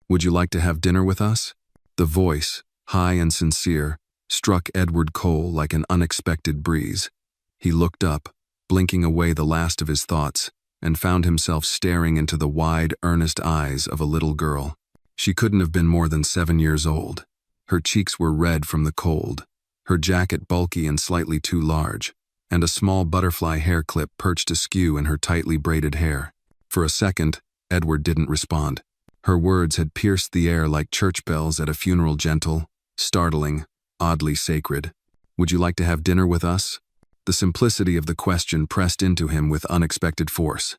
Would you like to have dinner with us? The voice, high and sincere, struck Edward Cole like an unexpected breeze. He looked up, blinking away the last of his thoughts, and found himself staring into the wide, earnest eyes of a little girl. She couldn't have been more than 7 years old. Her cheeks were red from the cold, her jacket bulky and slightly too large, and a small butterfly hair clip perched askew in her tightly braided hair. For a second, Edward didn't respond. Her words had pierced the air like church bells at a funeral, gentle, startling, oddly sacred. Would you like to have dinner with us? The simplicity of the question pressed into him with unexpected force.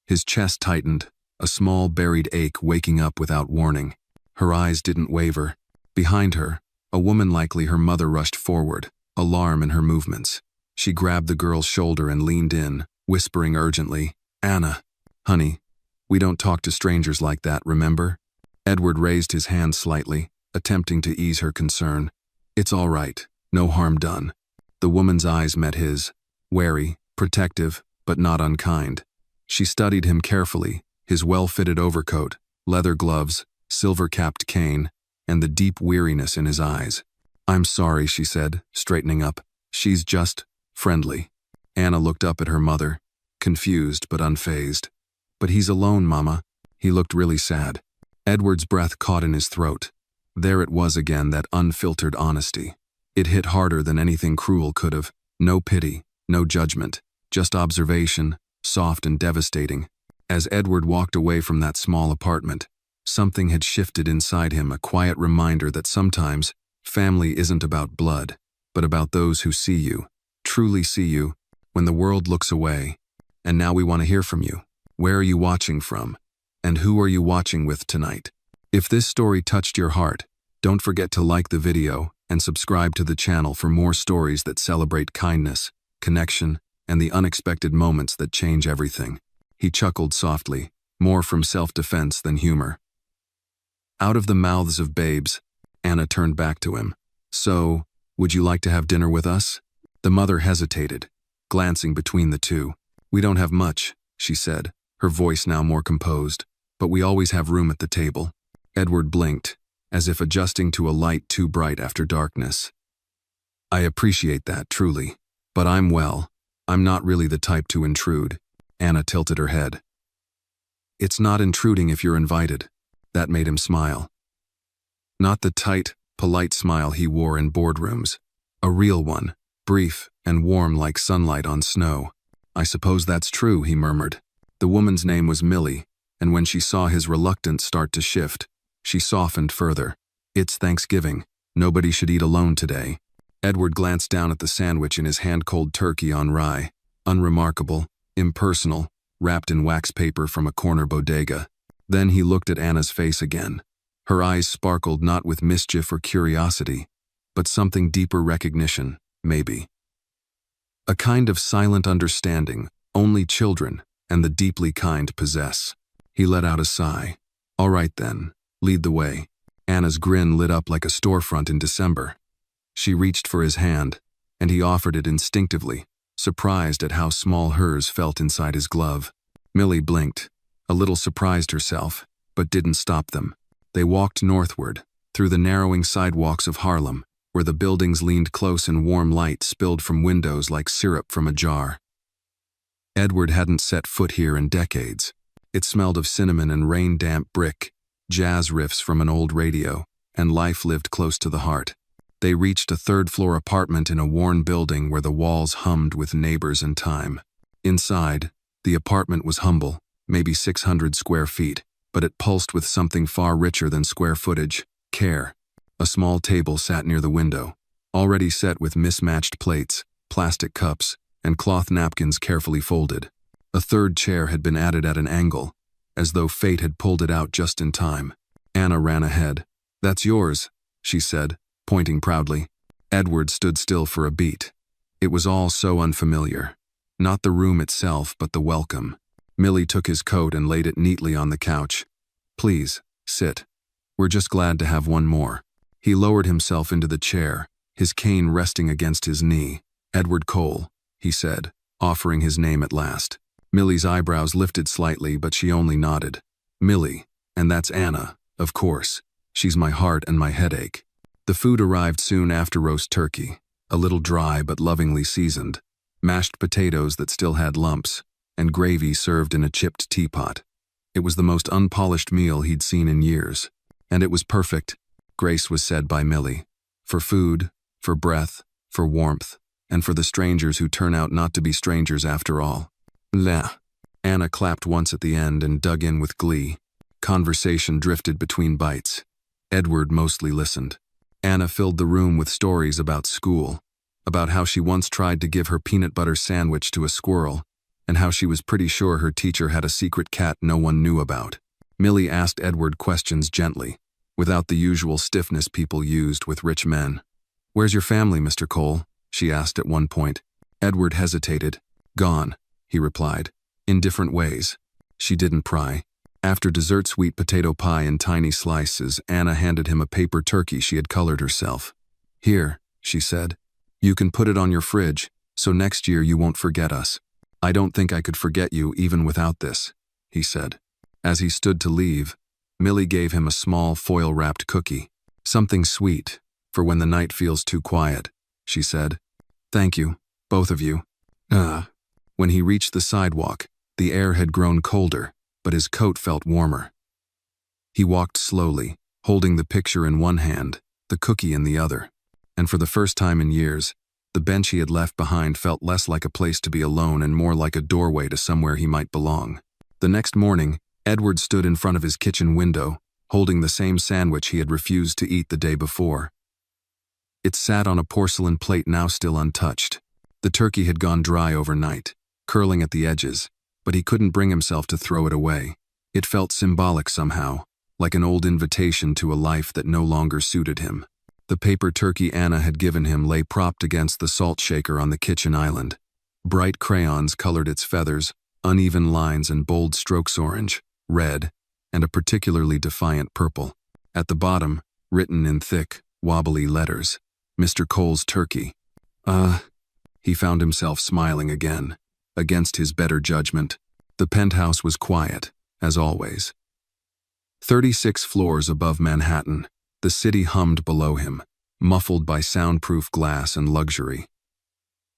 His chest tightened, a small buried ache waking up without warning. Her eyes didn't waver. Behind her, a woman likely her mother rushed forward, alarm in her movements. She grabbed the girl's shoulder and leaned in, whispering urgently, "Anna, honey, we don't talk to strangers like that, remember?" Edward raised his hand slightly, attempting to ease her concern. "It's all right, no harm done." The woman's eyes met his, wary, protective, but not unkind. She studied him carefully, his well-fitted overcoat, leather gloves, silver-capped cane, and the deep weariness in his eyes. "I'm sorry," she said, straightening up. "She's just friendly." Anna looked up at her mother, confused but unfazed. "But he's alone, Mama." He looked really sad. Edward's breath caught in his throat. There it was again, that unfiltered honesty. It hit harder than anything cruel could have. No pity, no judgment, just observation, soft and devastating. As Edward walked away from that small apartment, something had shifted inside him, a quiet reminder that sometimes family isn't about blood, but about those who see you, truly see you, when the world looks away. And now we want to hear from you. Where are you watching from? And who are you watching with tonight? If this story touched your heart, don't forget to like the video and subscribe to the channel for more stories that celebrate kindness, connection, and the unexpected moments that change everything. He chuckled softly, more from self-defense than humor. Out of the mouths of babes, Anna turned back to him. "So, would you like to have dinner with us?" The mother hesitated, glancing between the two. "We don't have much," she said, her voice now more composed, "but we always have room at the table." Edward blinked, as if adjusting to a light too bright after darkness. "I appreciate that, truly. But I'm not really the type to intrude." Anna tilted her head. "It's not intruding if you're invited." That made him smile. Not the tight, polite smile he wore in boardrooms. A real one, brief and warm like sunlight on snow. "I suppose that's true," he murmured. The woman's name was Millie, and when she saw his reluctance start to shift, she softened further. "It's Thanksgiving. Nobody should eat alone today." Edward glanced down at the sandwich in his hand-cold turkey on rye, unremarkable, impersonal, wrapped in wax paper from a corner bodega. Then he looked at Anna's face again. Her eyes sparkled not with mischief or curiosity, but something deeper, recognition, maybe. A kind of silent understanding only children and the deeply kind possess. He let out a sigh. "All right then, lead the way." Anna's grin lit up like a storefront in December. She reached for his hand, and he offered it instinctively, surprised at how small hers felt inside his glove. Millie blinked, a little surprised herself, but didn't stop them. They walked northward, through the narrowing sidewalks of Harlem, where the buildings leaned close and warm light spilled from windows like syrup from a jar. Edward hadn't set foot here in decades. It smelled of cinnamon and rain-damp brick, jazz riffs from an old radio, and life lived close to the heart. They reached a third-floor apartment in a worn building where the walls hummed with neighbors and time. Inside, the apartment was humble, maybe 600 square feet, but it pulsed with something far richer than square footage: care. A small table sat near the window, already set with mismatched plates, plastic cups, and cloth napkins carefully folded. A third chair had been added at an angle, as though fate had pulled it out just in time. Anna ran ahead. "That's yours," she said, pointing proudly. Edward stood still for a beat. It was all so unfamiliar. Not the room itself, but the welcome. Millie took his coat and laid it neatly on the couch. "Please, sit. We're just glad to have one more." He lowered himself into the chair, his cane resting against his knee. "Edward Cole," he said, offering his name at last. Millie's eyebrows lifted slightly, but she only nodded. "Millie, and that's Anna, Of course. She's my heart and my headache. The food arrived soon after roast turkey, a little dry but lovingly seasoned, mashed potatoes that still had lumps, and gravy served in a chipped teapot. It was the most unpolished meal he'd seen in years. And it was perfect, Grace was said by Millie. For food, for breath, for warmth, and for the strangers who turn out not to be strangers after all. Blah. Anna clapped once at the end and dug in with glee. Conversation drifted between bites. Edward mostly listened. Anna filled the room with stories about school, about how she once tried to give her peanut butter sandwich to a squirrel, and how she was pretty sure her teacher had a secret cat no one knew about. Millie asked Edward questions gently, without the usual stiffness people used with rich men. "Where's your family, Mr. Cole?" she asked at one point. Edward hesitated. "Gone," he replied, in different ways. She didn't pry. After dessert sweet potato pie in tiny slices, Anna handed him a paper turkey she had colored herself. "Here," she said. "You can put it on your fridge, so next year you won't forget us." "I don't think I could forget you even without this," he said. As he stood to leave, Millie gave him a small foil-wrapped cookie. "Something sweet, for when the night feels too quiet," she said. "Thank you, both of you." When he reached the sidewalk, the air had grown colder, but his coat felt warmer. He walked slowly, holding the picture in one hand, the cookie in the other. And for the first time in years, the bench he had left behind felt less like a place to be alone and more like a doorway to somewhere he might belong. The next morning, Edward stood in front of his kitchen window, holding the same sandwich he had refused to eat the day before. It sat on a porcelain plate now still untouched. The turkey had gone dry overnight, curling at the edges, but he couldn't bring himself to throw it away. It felt symbolic somehow, like an old invitation to a life that no longer suited him. The paper turkey Anna had given him lay propped against the salt shaker on the kitchen island. Bright crayons colored its feathers, uneven lines and bold strokes orange, red, and a particularly defiant purple. At the bottom, written in thick, wobbly letters, "Mr. Cole's turkey." He found himself smiling again, against his better judgment. The penthouse was quiet, as always. 36 floors above Manhattan, the city hummed below him, muffled by soundproof glass and luxury.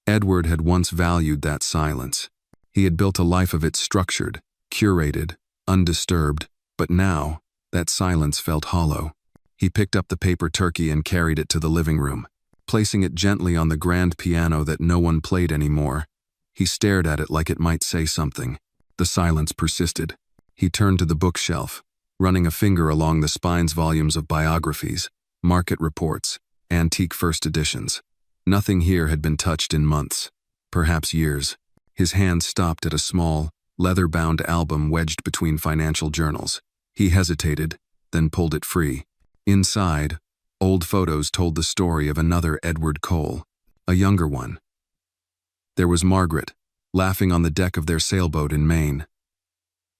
Edward had once valued that silence. He had built a life of it structured, curated, undisturbed, but now, that silence felt hollow. He picked up the paper turkey and carried it to the living room. Placing it gently on the grand piano that no one played anymore, he stared at it like it might say something. The silence persisted. He turned to the bookshelf, running a finger along the spine's volumes of biographies, market reports, antique first editions. Nothing here had been touched in months, perhaps years. His hand stopped at a small, leather-bound album wedged between financial journals. He hesitated, then pulled it free. Inside, old photos told the story of another Edward Cole, a younger one. There was Margaret, laughing on the deck of their sailboat in Maine.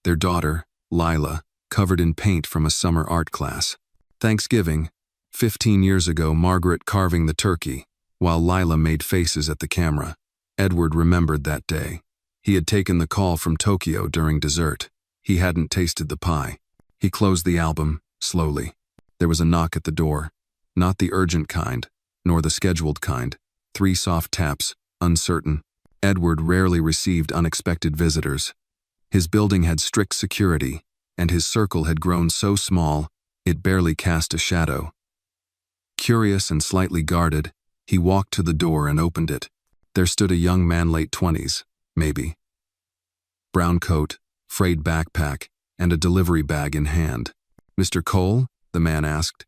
Their daughter, Lila, covered in paint from a summer art class. Thanksgiving, 15 years ago, Margaret carving the turkey, while Lila made faces at the camera. Edward remembered that day. He had taken the call from Tokyo during dessert. He hadn't tasted the pie. He closed the album, slowly. There was a knock at the door. Not the urgent kind, nor the scheduled kind. 3 soft taps, uncertain. Edward rarely received unexpected visitors. His building had strict security, and his circle had grown so small, it barely cast a shadow. Curious and slightly guarded, he walked to the door and opened it. There stood a young man, late 20s, maybe. Brown coat, frayed backpack, and a delivery bag in hand. "Mr. Cole?" the man asked.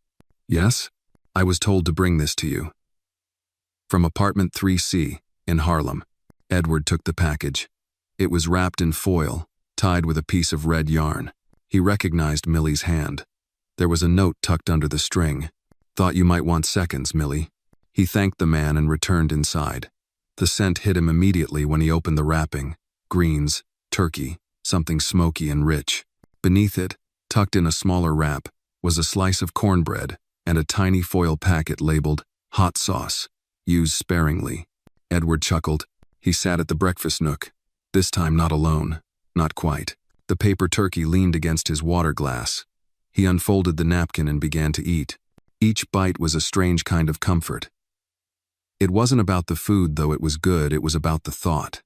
"Yes? I was told to bring this to you." From apartment 3C, in Harlem, Edward took the package. It was wrapped in foil, tied with a piece of red yarn. He recognized Millie's hand. There was a note tucked under the string. "Thought you might want seconds, Millie." He thanked the man and returned inside. The scent hit him immediately when he opened the wrapping. Greens, turkey, something smoky and rich. Beneath it, tucked in a smaller wrap, was a slice of cornbread and a tiny foil packet labeled hot sauce, used sparingly. Edward chuckled. He sat at the breakfast nook, this time not alone, not quite. The paper turkey leaned against his water glass. He unfolded the napkin and began to eat. Each bite was a strange kind of comfort. It wasn't about the food, though it was good, it was about the thought.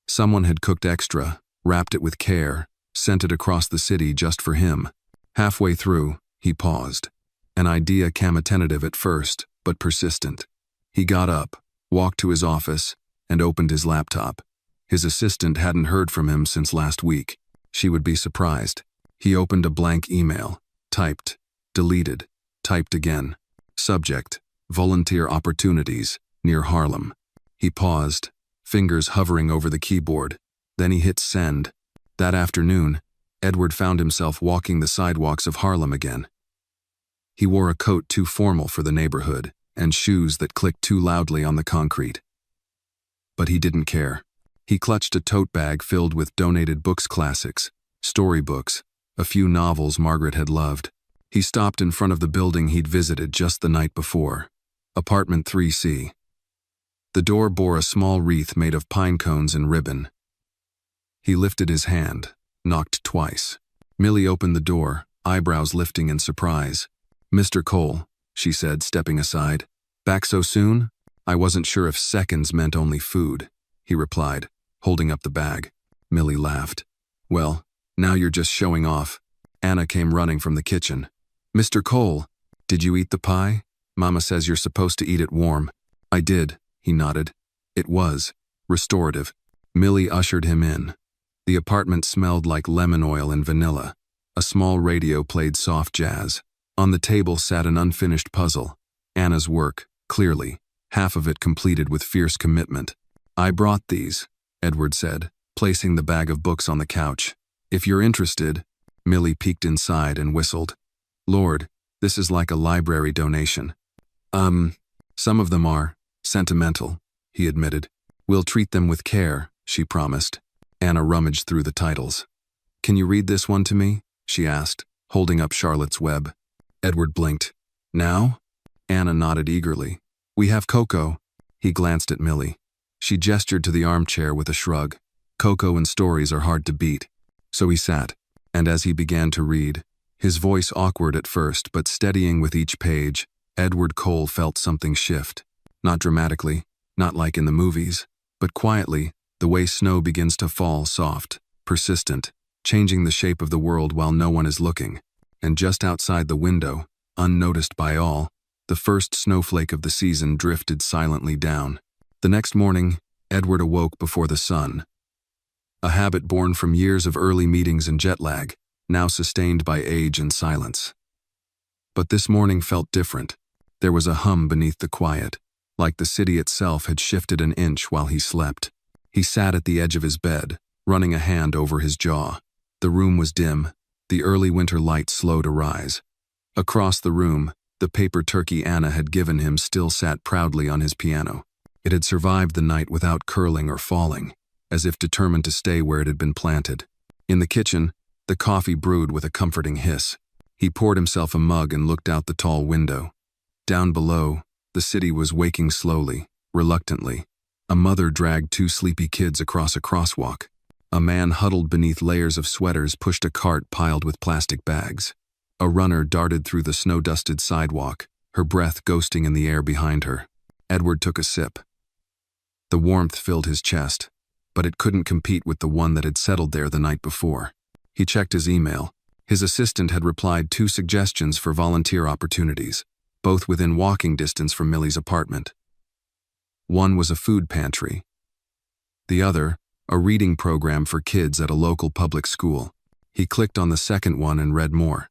Someone had cooked extra, wrapped it with care, sent it across the city just for him. Halfway through, he paused. An idea came tentative at first, but persistent. He got up, walked to his office, and opened his laptop. His assistant hadn't heard from him since last week. She would be surprised. He opened a blank email, typed, deleted, typed again. Subject: volunteer opportunities, near Harlem. He paused, fingers hovering over the keyboard. Then he hit send. That afternoon, Edward found himself walking the sidewalks of Harlem again. He wore a coat too formal for the neighborhood, and shoes that clicked too loudly on the concrete. But he didn't care. He clutched a tote bag filled with donated books, classics, storybooks, a few novels Margaret had loved. He stopped in front of the building he'd visited just the night before, apartment 3C. The door bore a small wreath made of pine cones and ribbon. He lifted his hand, knocked twice. Millie opened the door, eyebrows lifting in surprise. "Mr. Cole," she said, stepping aside. "Back so soon?" "I wasn't sure if seconds meant only food," he replied, holding up the bag. Millie laughed. "Well, now you're just showing off." Anna came running from the kitchen. "Mr. Cole, did you eat the pie? Mama says you're supposed to eat it warm." "I did," he nodded. "It was restorative." Millie ushered him in. The apartment smelled like lemon oil and vanilla. A small radio played soft jazz. On the table sat an unfinished puzzle. Anna's work, clearly, half of it completed with fierce commitment. "I brought these," Edward said, placing the bag of books on the couch. "If you're interested." Millie peeked inside and whistled. "Lord, this is like a library donation." Some of them are sentimental," he admitted. "We'll treat them with care," she promised. Anna rummaged through the titles. "Can you read this one to me?" she asked, holding up Charlotte's Web. Edward blinked. "Now?" Anna nodded eagerly. "We have Coco." He glanced at Millie. She gestured to the armchair with a shrug. Coco and stories are hard to beat. So he sat, and as he began to read, his voice awkward at first but steadying with each page, Edward Cole felt something shift. Not dramatically, not like in the movies, but quietly, the way snow begins to fall, soft, persistent, changing the shape of the world while no one is looking. And just outside the window, unnoticed by all, the first snowflake of the season drifted silently down. The next morning, Edward awoke before the sun. A habit born from years of early meetings and jet lag, now sustained by age and silence. But this morning felt different. There was a hum beneath the quiet, like the city itself had shifted an inch while he slept. He sat at the edge of his bed, running a hand over his jaw. The room was dim, the early winter light slow to rise. Across the room, the paper turkey Anna had given him still sat proudly on his piano. It had survived the night without curling or falling, as if determined to stay where it had been planted. In the kitchen, the coffee brewed with a comforting hiss. He poured himself a mug and looked out the tall window. Down below, the city was waking slowly, reluctantly. A mother dragged two sleepy kids across a crosswalk. A man huddled beneath layers of sweaters pushed a cart piled with plastic bags. A runner darted through the snow-dusted sidewalk, her breath ghosting in the air behind her. Edward took a sip. The warmth filled his chest, but it couldn't compete with the one that had settled there the night before. He checked his email. His assistant had replied 2 suggestions for volunteer opportunities, both within walking distance from Millie's apartment. One was a food pantry. The other, a reading program for kids at a local public school. He clicked on the second one and read more.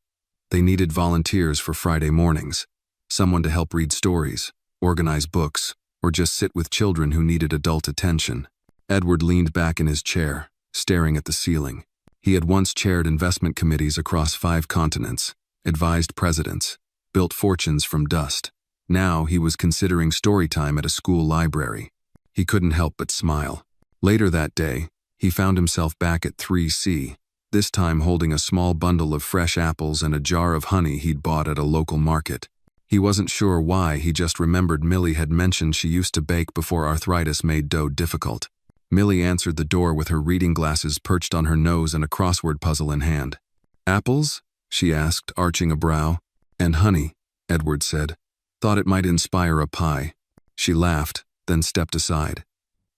They needed volunteers for Friday mornings, someone to help read stories, organize books, or just sit with children who needed adult attention. Edward leaned back in his chair, staring at the ceiling. He had once chaired investment committees across 5 continents, advised presidents, built fortunes from dust. Now he was considering story time at a school library. He couldn't help but smile. Later that day, he found himself back at 3C, this time holding a small bundle of fresh apples and a jar of honey he'd bought at a local market. He wasn't sure why, he just remembered Millie had mentioned she used to bake before arthritis made dough difficult. Millie answered the door with her reading glasses perched on her nose and a crossword puzzle in hand. "Apples?" she asked, arching a brow. And honey, Edward said. Thought it might inspire a pie. She laughed, then stepped aside.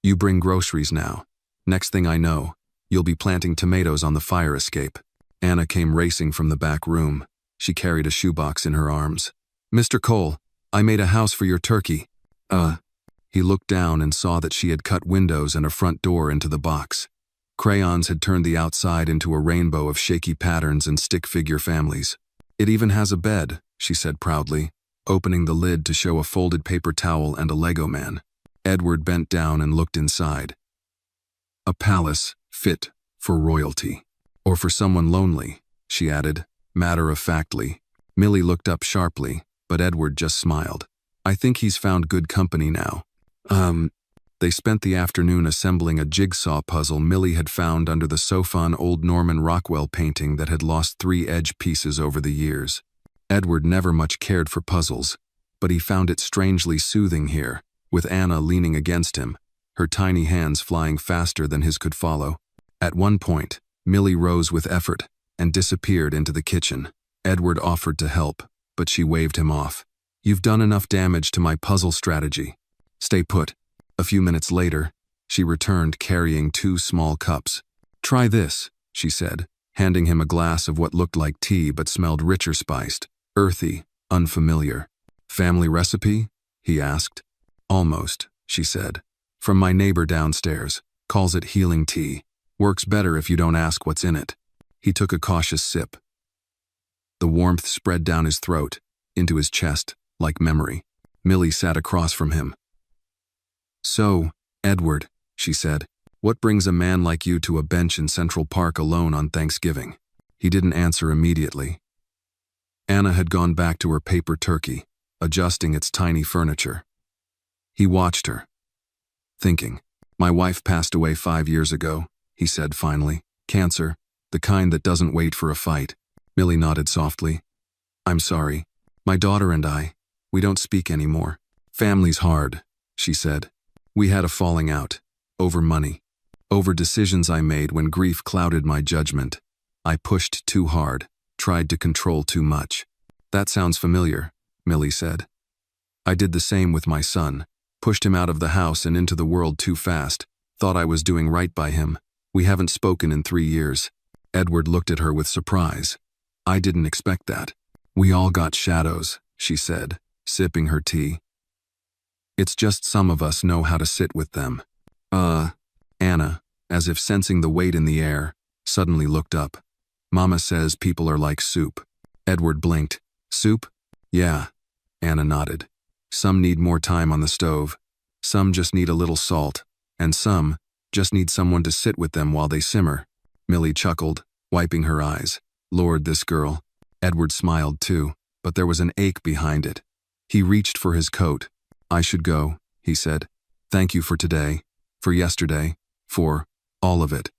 You bring groceries now. Next thing I know, you'll be planting tomatoes on the fire escape. Anna came racing from the back room. She carried a shoebox in her arms. Mr. Cole, I made a house for your turkey. He looked down and saw that she had cut windows and a front door into the box. Crayons had turned the outside into a rainbow of shaky patterns and stick figure families. It even has a bed, she said proudly, opening the lid to show a folded paper towel and a Lego man. Edward bent down and looked inside. A palace fit for royalty. Or for someone lonely, she added, matter-of-factly. Millie looked up sharply, but Edward just smiled. I think he's found good company now. They spent the afternoon assembling a jigsaw puzzle Millie had found under the sofa, an old Norman Rockwell painting that had lost 3 edge pieces over the years. Edward never much cared for puzzles, but he found it strangely soothing here, with Anna leaning against him, her tiny hands flying faster than his could follow. At one point, Millie rose with effort and disappeared into the kitchen. Edward offered to help, but she waved him off. You've done enough damage to my puzzle strategy. Stay put. A few minutes later, she returned carrying 2 small cups. Try this, she said, handing him a glass of what looked like tea but smelled richer spiced, earthy, unfamiliar. Family recipe? He asked. Almost, she said. From my neighbor downstairs. Calls it healing tea. Works better if you don't ask what's in it. He took a cautious sip. The warmth spread down his throat, into his chest, like memory. Millie sat across from him. So, Edward, she said, what brings a man like you to a bench in Central Park alone on Thanksgiving? He didn't answer immediately. Anna had gone back to her paper turkey, adjusting its tiny furniture. He watched her, thinking. My wife passed away 5 years ago, he said finally. Cancer, the kind that doesn't wait for a fight. Millie nodded softly. I'm sorry. My daughter and I, we don't speak anymore. Family's hard, she said. We had a falling out. Over money. Over decisions I made when grief clouded my judgment. I pushed too hard, tried to control too much. That sounds familiar, Millie said. I did the same with my son. Pushed him out of the house and into the world too fast. Thought I was doing right by him. We haven't spoken in 3 years. Edward looked at her with surprise. I didn't expect that. We all got shadows, she said, sipping her tea. It's just some of us know how to sit with them. Anna, as if sensing the weight in the air, suddenly looked up. Mama says people are like soup. Edward blinked. Soup? Yeah. Anna nodded. Some need more time on the stove. Some just need a little salt. And some just need someone to sit with them while they simmer. Millie chuckled, wiping her eyes. Lord, this girl. Edward smiled too, but there was an ache behind it. He reached for his coat. I should go, he said. Thank you for today, for yesterday, for all of it.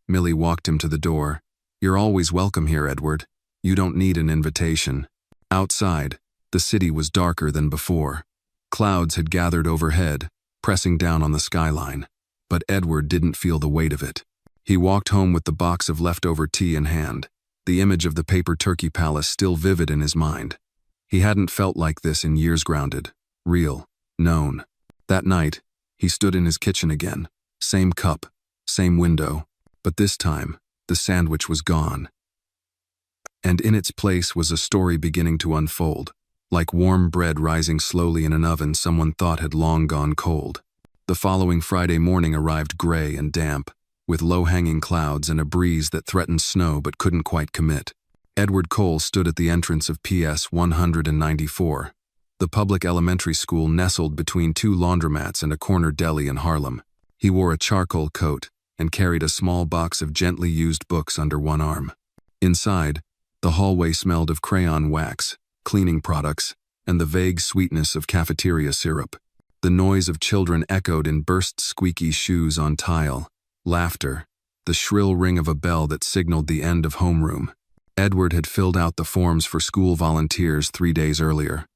Millie walked him to the door. You're always welcome here, Edward. You don't need an invitation. Outside, the city was darker than before. Clouds had gathered overhead, pressing down on the skyline. But Edward didn't feel the weight of it. He walked home with the box of leftover tea in hand, the image of the paper turkey palace still vivid in his mind. He hadn't felt like this in years, grounded, real, known. That night, he stood in his kitchen again. Same cup, same window, but this time, the sandwich was gone. And in its place was a story beginning to unfold, like warm bread rising slowly in an oven someone thought had long gone cold. The following Friday morning arrived gray and damp, with low-hanging clouds and a breeze that threatened snow but couldn't quite commit. Edward Cole stood at the entrance of PS 194, the public elementary school nestled between 2 laundromats and a corner deli in Harlem. He wore a charcoal coat and carried a small box of gently used books under one arm. Inside, the hallway smelled of crayon wax, cleaning products, and the vague sweetness of cafeteria syrup. The noise of children echoed in burst squeaky shoes on tile, laughter, the shrill ring of a bell that signaled the end of homeroom. Edward had filled out the forms for school volunteers 3 days earlier.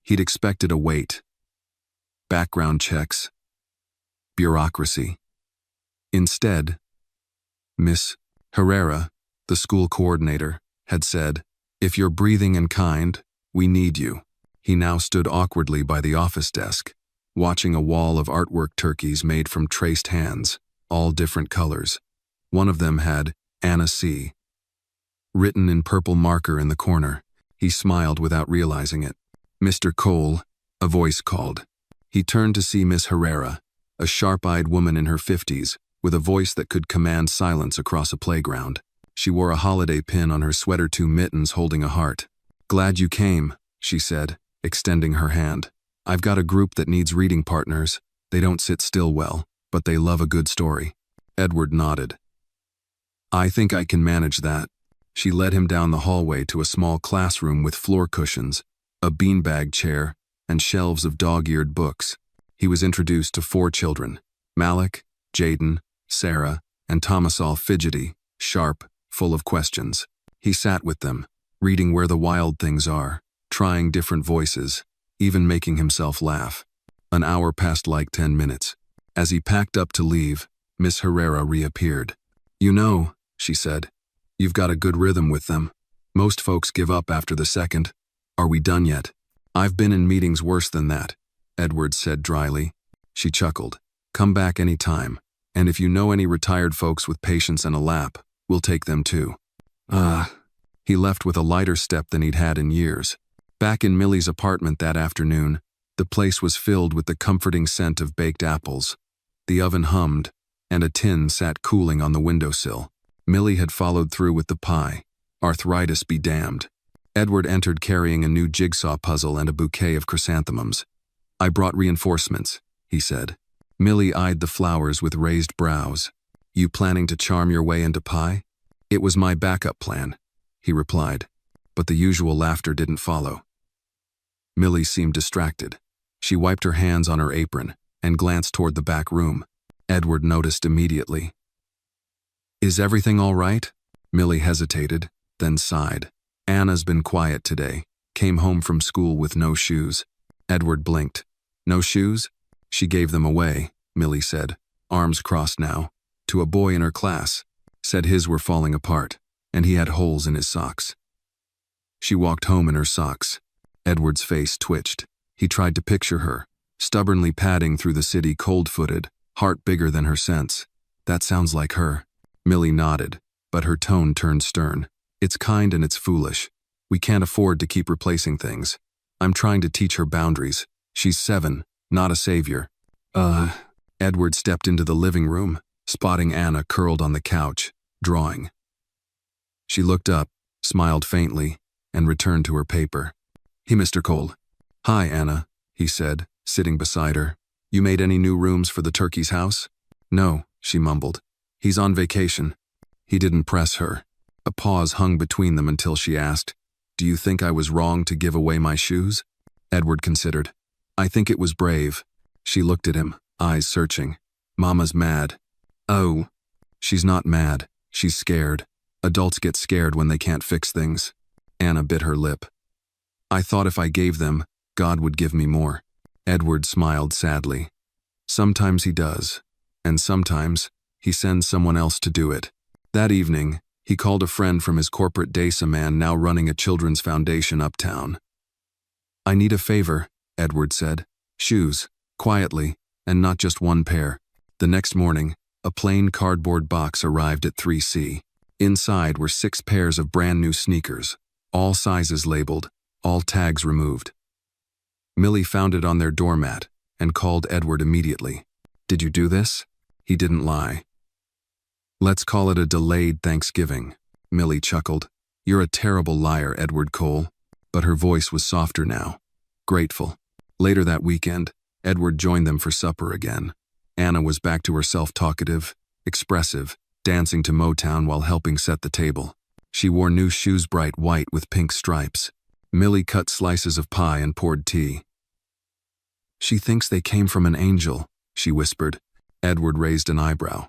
He'd expected a wait. Background checks. Bureaucracy. Instead, Miss Herrera, The school coordinator had said, "If you're breathing and kind, we need you." He now stood awkwardly by the office desk, watching a wall of artwork turkeys made from traced hands, all different colors. One of them had Anna C. written in purple marker in the corner. He smiled without realizing it. "Mr. Cole," a voice called. He turned to see Miss Herrera, a sharp-eyed woman in her 50s, with a voice that could command silence across a playground. She wore a holiday pin on her sweater, two mittens holding a heart. "Glad you came," she said, extending her hand. "I've got a group that needs reading partners. They don't sit still well, but they love a good story." Edward nodded. "I think I can manage that." She led him down the hallway to a small classroom with floor cushions, a beanbag chair, and shelves of dog-eared books. He was introduced to 4 children: Malik, Jaden, Sarah, and Thomas, all fidgety, sharp, full of questions. He sat with them, reading Where the Wild Things Are, trying different voices, even making himself laugh. An hour passed like 10 minutes. As he packed up to leave, Miss Herrera reappeared. "You know," she said, "you've got a good rhythm with them. Most folks give up after the second. Are we done yet?" "I've been in meetings worse than that," Edward said dryly. She chuckled. "Come back any time, and if you know any retired folks with patience and a lap, we'll take them too." He left with a lighter step than he'd had in years. Back in Millie's apartment that afternoon, the place was filled with the comforting scent of baked apples. The oven hummed, and a tin sat cooling on the windowsill. Millie had followed through with the pie. Arthritis be damned. Edward entered carrying a new jigsaw puzzle and a bouquet of chrysanthemums. "I brought reinforcements," he said. Millie eyed the flowers with raised brows. "You planning to charm your way into pie?" "It was my backup plan," he replied, but the usual laughter didn't follow. Millie seemed distracted. She wiped her hands on her apron and glanced toward the back room. Edward noticed immediately. "Is everything all right?" Millie hesitated, then sighed. "Anna's been quiet today. Came home from school with no shoes." Edward blinked. "No shoes?" "She gave them away," Millie said, arms crossed now, "to a boy in her class. Said his were falling apart, and he had holes in his socks." She walked home in her socks. Edward's face twitched. He tried to picture her, stubbornly padding through the city cold-footed, heart bigger than her sense. "That sounds like her." Millie nodded, but her tone turned stern. "It's kind and it's foolish. We can't afford to keep replacing things. I'm trying to teach her boundaries. She's 7, not a savior." Edward stepped into the living room, spotting Anna curled on the couch, drawing. She looked up, smiled faintly, and returned to her paper. "Hey, Mr. Cole." "Hi, Anna," he said, sitting beside her. "You made any new rooms for the turkey's house?" "No," she mumbled. "He's on vacation." He didn't press her. A pause hung between them until she asked, "Do you think I was wrong to give away my shoes?" Edward considered. "I think it was brave." She looked at him, eyes searching. "Mama's mad." "Oh." "She's not mad. She's scared. Adults get scared when they can't fix things." Anna bit her lip. "I thought if I gave them, God would give me more." Edward smiled sadly. "Sometimes he does, and sometimes he sends someone else to do it." That evening, he called a friend from his corporate days, a man now running a children's foundation uptown. "I need a favor," Edward said. "Shoes, quietly, and not just one pair." The next morning, a plain cardboard box arrived at 3C. Inside were 6 pairs of brand new sneakers, all sizes labeled, all tags removed. Millie found it on their doormat and called Edward immediately. "Did you do this?" He didn't lie. "Let's call it a delayed Thanksgiving," Millie chuckled. "You're a terrible liar, Edward Cole." But her voice was softer now, grateful. Later that weekend, Edward joined them for supper again. Anna was back to herself, talkative, expressive, dancing to Motown while helping set the table. She wore new shoes, bright white with pink stripes. Millie cut slices of pie and poured tea. "She thinks they came from an angel," she whispered. Edward raised an eyebrow.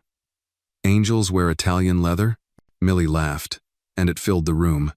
"Angels wear Italian leather?" Millie laughed, and it filled the room.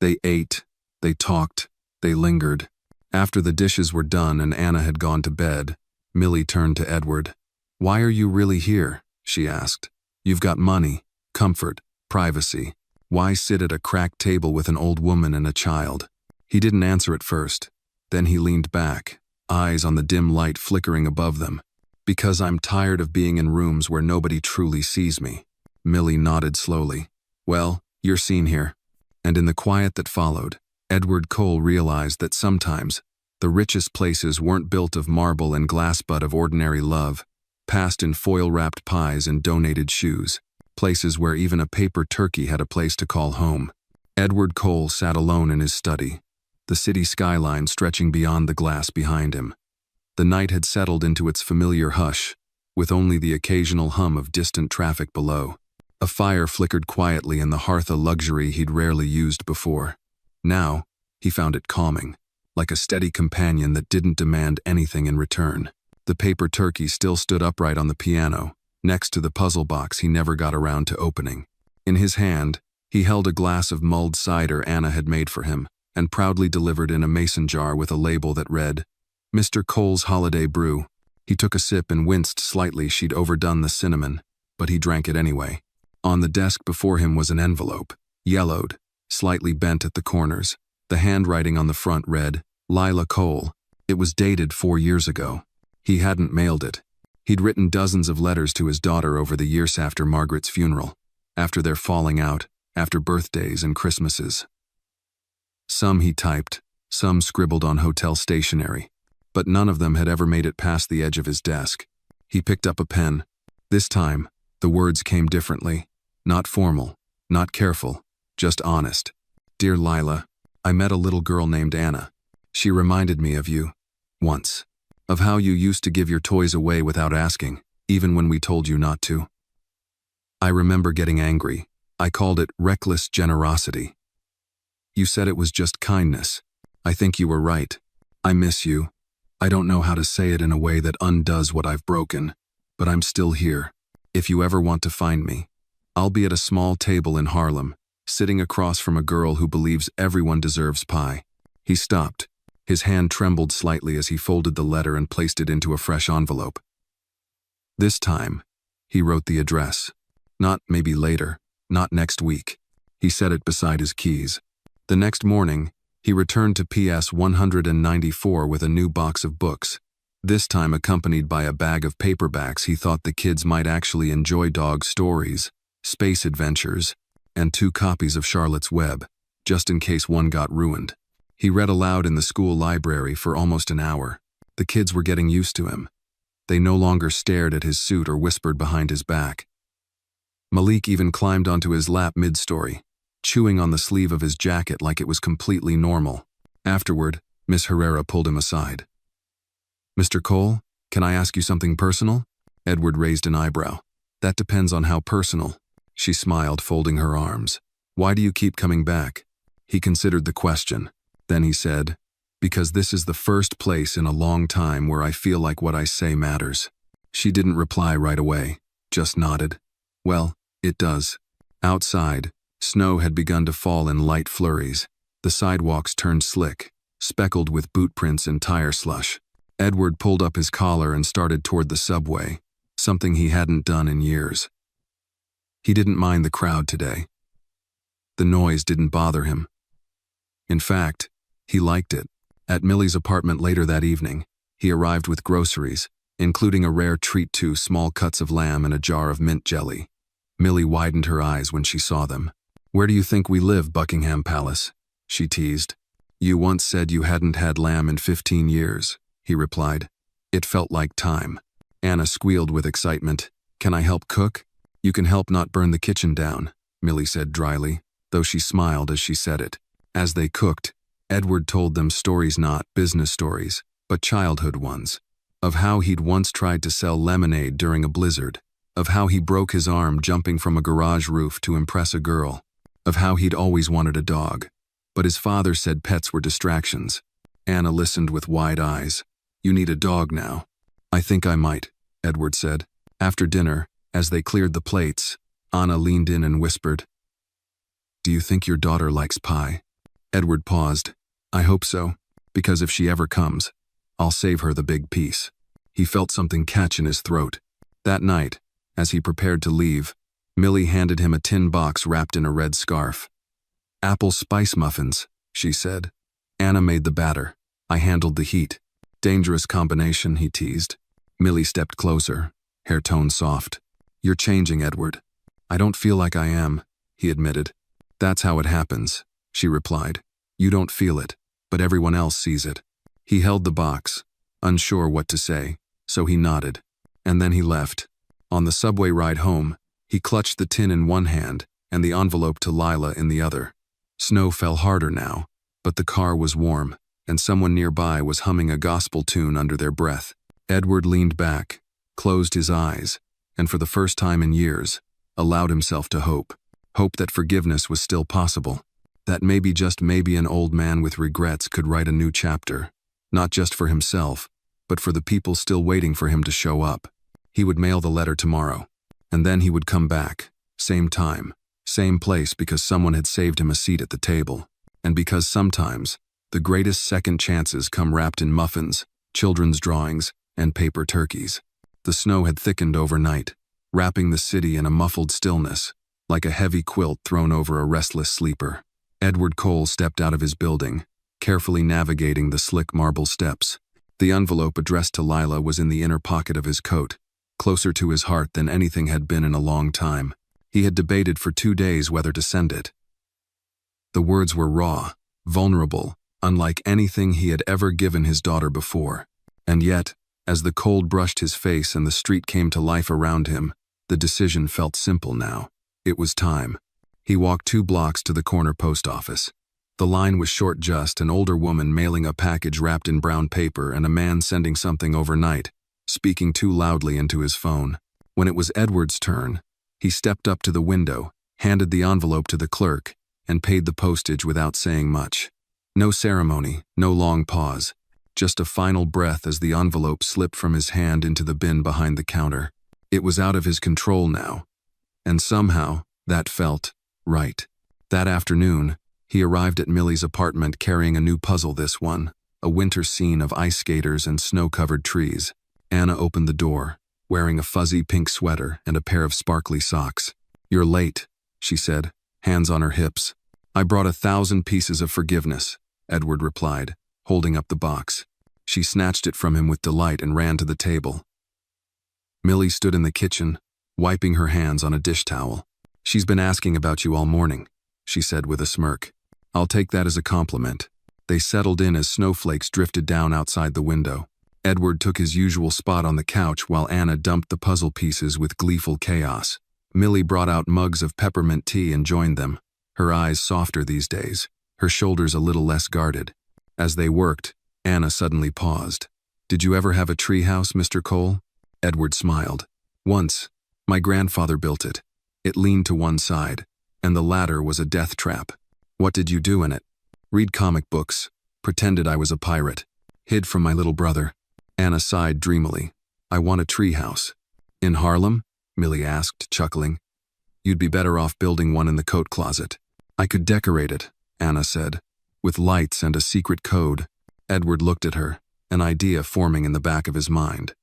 They ate, they talked, they lingered. After the dishes were done and Anna had gone to bed, Millie turned to Edward. "Why are you really here?" she asked. "You've got money, comfort, privacy. Why sit at a cracked table with an old woman and a child? He didn't answer at first. Then he leaned back, eyes on the dim light flickering above them. Because I'm tired of being in rooms where nobody truly sees me. Millie nodded slowly. Well, you're seen here. And in the quiet that followed, Edward Cole realized that sometimes the richest places weren't built of marble and glass but of ordinary love, passed in foil-wrapped pies and donated shoes, places where even a paper turkey had a place to call home. Edward Cole sat alone in his study, the city skyline stretching beyond the glass behind him. The night had settled into its familiar hush, with only the occasional hum of distant traffic below. A fire flickered quietly in the hearth, a luxury he'd rarely used before. Now, he found it calming, like a steady companion that didn't demand anything in return. The paper turkey still stood upright on the piano, next to the puzzle box he never got around to opening. In his hand, he held a glass of mulled cider Anna had made for him, and proudly delivered in a mason jar with a label that read, Mr. Cole's Holiday Brew. He took a sip and winced slightly. She'd overdone the cinnamon, but he drank it anyway. On the desk before him was an envelope, yellowed, slightly bent at the corners. The handwriting on the front read, Lila Cole. It was dated 4 years ago. He hadn't mailed it. He'd written dozens of letters to his daughter over the years after Margaret's funeral, after their falling out, after birthdays and Christmases. Some he typed, some scribbled on hotel stationery, but none of them had ever made it past the edge of his desk. He picked up a pen. This time, the words came differently. Not formal, not careful, just honest. Dear Lila, I met a little girl named Anna. She reminded me of you. Once. Of how you used to give your toys away without asking, even when we told you not to. I remember getting angry. I called it reckless generosity. You said it was just kindness. I think you were right. I miss you. I don't know how to say it in a way that undoes what I've broken, but I'm still here. If you ever want to find me, I'll be at a small table in Harlem, sitting across from a girl who believes everyone deserves pie. He stopped. His hand trembled slightly as he folded the letter and placed it into a fresh envelope. This time, he wrote the address. Not maybe later, not next week. He set it beside his keys. The next morning, he returned to PS 194 with a new box of books, this time accompanied by a bag of paperbacks he thought the kids might actually enjoy: dog stories, space adventures, and 2 copies of Charlotte's Web, just in case one got ruined. He read aloud in the school library for almost an hour. The kids were getting used to him. They no longer stared at his suit or whispered behind his back. Malik even climbed onto his lap mid-story, chewing on the sleeve of his jacket like it was completely normal. Afterward, Miss Herrera pulled him aside. Mr. Cole, can I ask you something personal? Edward raised an eyebrow. That depends on how personal. She smiled, folding her arms. Why do you keep coming back? He considered the question. Then he said, because this is the first place in a long time where I feel like what I say matters. She didn't reply right away, just nodded. Well, it does. Outside, snow had begun to fall in light flurries. The sidewalks turned slick, speckled with boot prints and tire slush. Edward pulled up his collar and started toward the subway, something he hadn't done in years. He didn't mind the crowd today. The noise didn't bother him. In fact, he liked it. At Millie's apartment later that evening, he arrived with groceries, including a rare treat: 2 small cuts of lamb and a jar of mint jelly. Millie widened her eyes when she saw them. Where do you think we live, Buckingham Palace? She teased. You once said you hadn't had lamb in 15 years, he replied. It felt like time. Anna squealed with excitement. Can I help cook? You can help not burn the kitchen down, Millie said dryly, though she smiled as she said it. As they cooked, Edward told them stories, not business stories, but childhood ones. Of how he'd once tried to sell lemonade during a blizzard. Of how he broke his arm jumping from a garage roof to impress a girl. Of how he'd always wanted a dog, but his father said pets were distractions. Anna listened with wide eyes. You need a dog now. I think I might, Edward said. After dinner, as they cleared the plates, Anna leaned in and whispered, Do you think your daughter likes pie? Edward paused. I hope so, because if she ever comes, I'll save her the big piece. He felt something catch in his throat. That night, as he prepared to leave, Millie handed him a tin box wrapped in a red scarf. "Apple spice muffins," she said. "Anna made the batter. I handled the heat." "Dangerous combination," he teased. Millie stepped closer, hair tone soft. "You're changing, Edward." "I don't feel like I am," he admitted. "That's how it happens," she replied. "You don't feel it, but everyone else sees it." He held the box, unsure what to say, so he nodded. And then he left. On the subway ride home, he clutched the tin in one hand and the envelope to Lila in the other. Snow fell harder now, but the car was warm, and someone nearby was humming a gospel tune under their breath. Edward leaned back, closed his eyes, and for the first time in years, allowed himself to hope. Hope that forgiveness was still possible. That maybe, just maybe, an old man with regrets could write a new chapter. Not just for himself, but for the people still waiting for him to show up. He would mail the letter tomorrow, and then he would come back, same time, same place, because someone had saved him a seat at the table. And because sometimes, the greatest second chances come wrapped in muffins, children's drawings, and paper turkeys. The snow had thickened overnight, wrapping the city in a muffled stillness, like a heavy quilt thrown over a restless sleeper. Edward Cole stepped out of his building, carefully navigating the slick marble steps. The envelope addressed to Lila was in the inner pocket of his coat, closer to his heart than anything had been in a long time. He had debated for 2 days whether to send it. The words were raw, vulnerable, unlike anything he had ever given his daughter before. And yet, as the cold brushed his face and the street came to life around him, the decision felt simple now. It was time. He walked 2 blocks to the corner post office. The line was short, just an older woman mailing a package wrapped in brown paper and a man sending something overnight, speaking too loudly into his phone. When it was Edward's turn, he stepped up to the window, handed the envelope to the clerk, and paid the postage without saying much. No ceremony, no long pause, just a final breath as the envelope slipped from his hand into the bin behind the counter. It was out of his control now, and somehow that felt right. That afternoon, he arrived at Millie's apartment carrying a new puzzle, this one, a winter scene of ice skaters and snow-covered trees. Anna opened the door, wearing a fuzzy pink sweater and a pair of sparkly socks. "You're late," she said, hands on her hips. "I brought 1,000 pieces of forgiveness," Edward replied, holding up the box. She snatched it from him with delight and ran to the table. Millie stood in the kitchen, wiping her hands on a dish towel. "She's been asking about you all morning," she said with a smirk. "I'll take that as a compliment." They settled in as snowflakes drifted down outside the window. Edward took his usual spot on the couch while Anna dumped the puzzle pieces with gleeful chaos. Millie brought out mugs of peppermint tea and joined them, her eyes softer these days, her shoulders a little less guarded. As they worked, Anna suddenly paused. "Did you ever have a treehouse, Mr. Cole?" Edward smiled. "Once. My grandfather built it. It leaned to one side, and the ladder was a death trap." "What did you do in it?" "Read comic books, pretended I was a pirate, hid from my little brother." Anna sighed dreamily. "I want a treehouse." "In Harlem?" Millie asked, chuckling. "You'd be better off building one in the coat closet." "I could decorate it," Anna said, "with lights and a secret code." Edward looked at her, an idea forming in the back of his mind.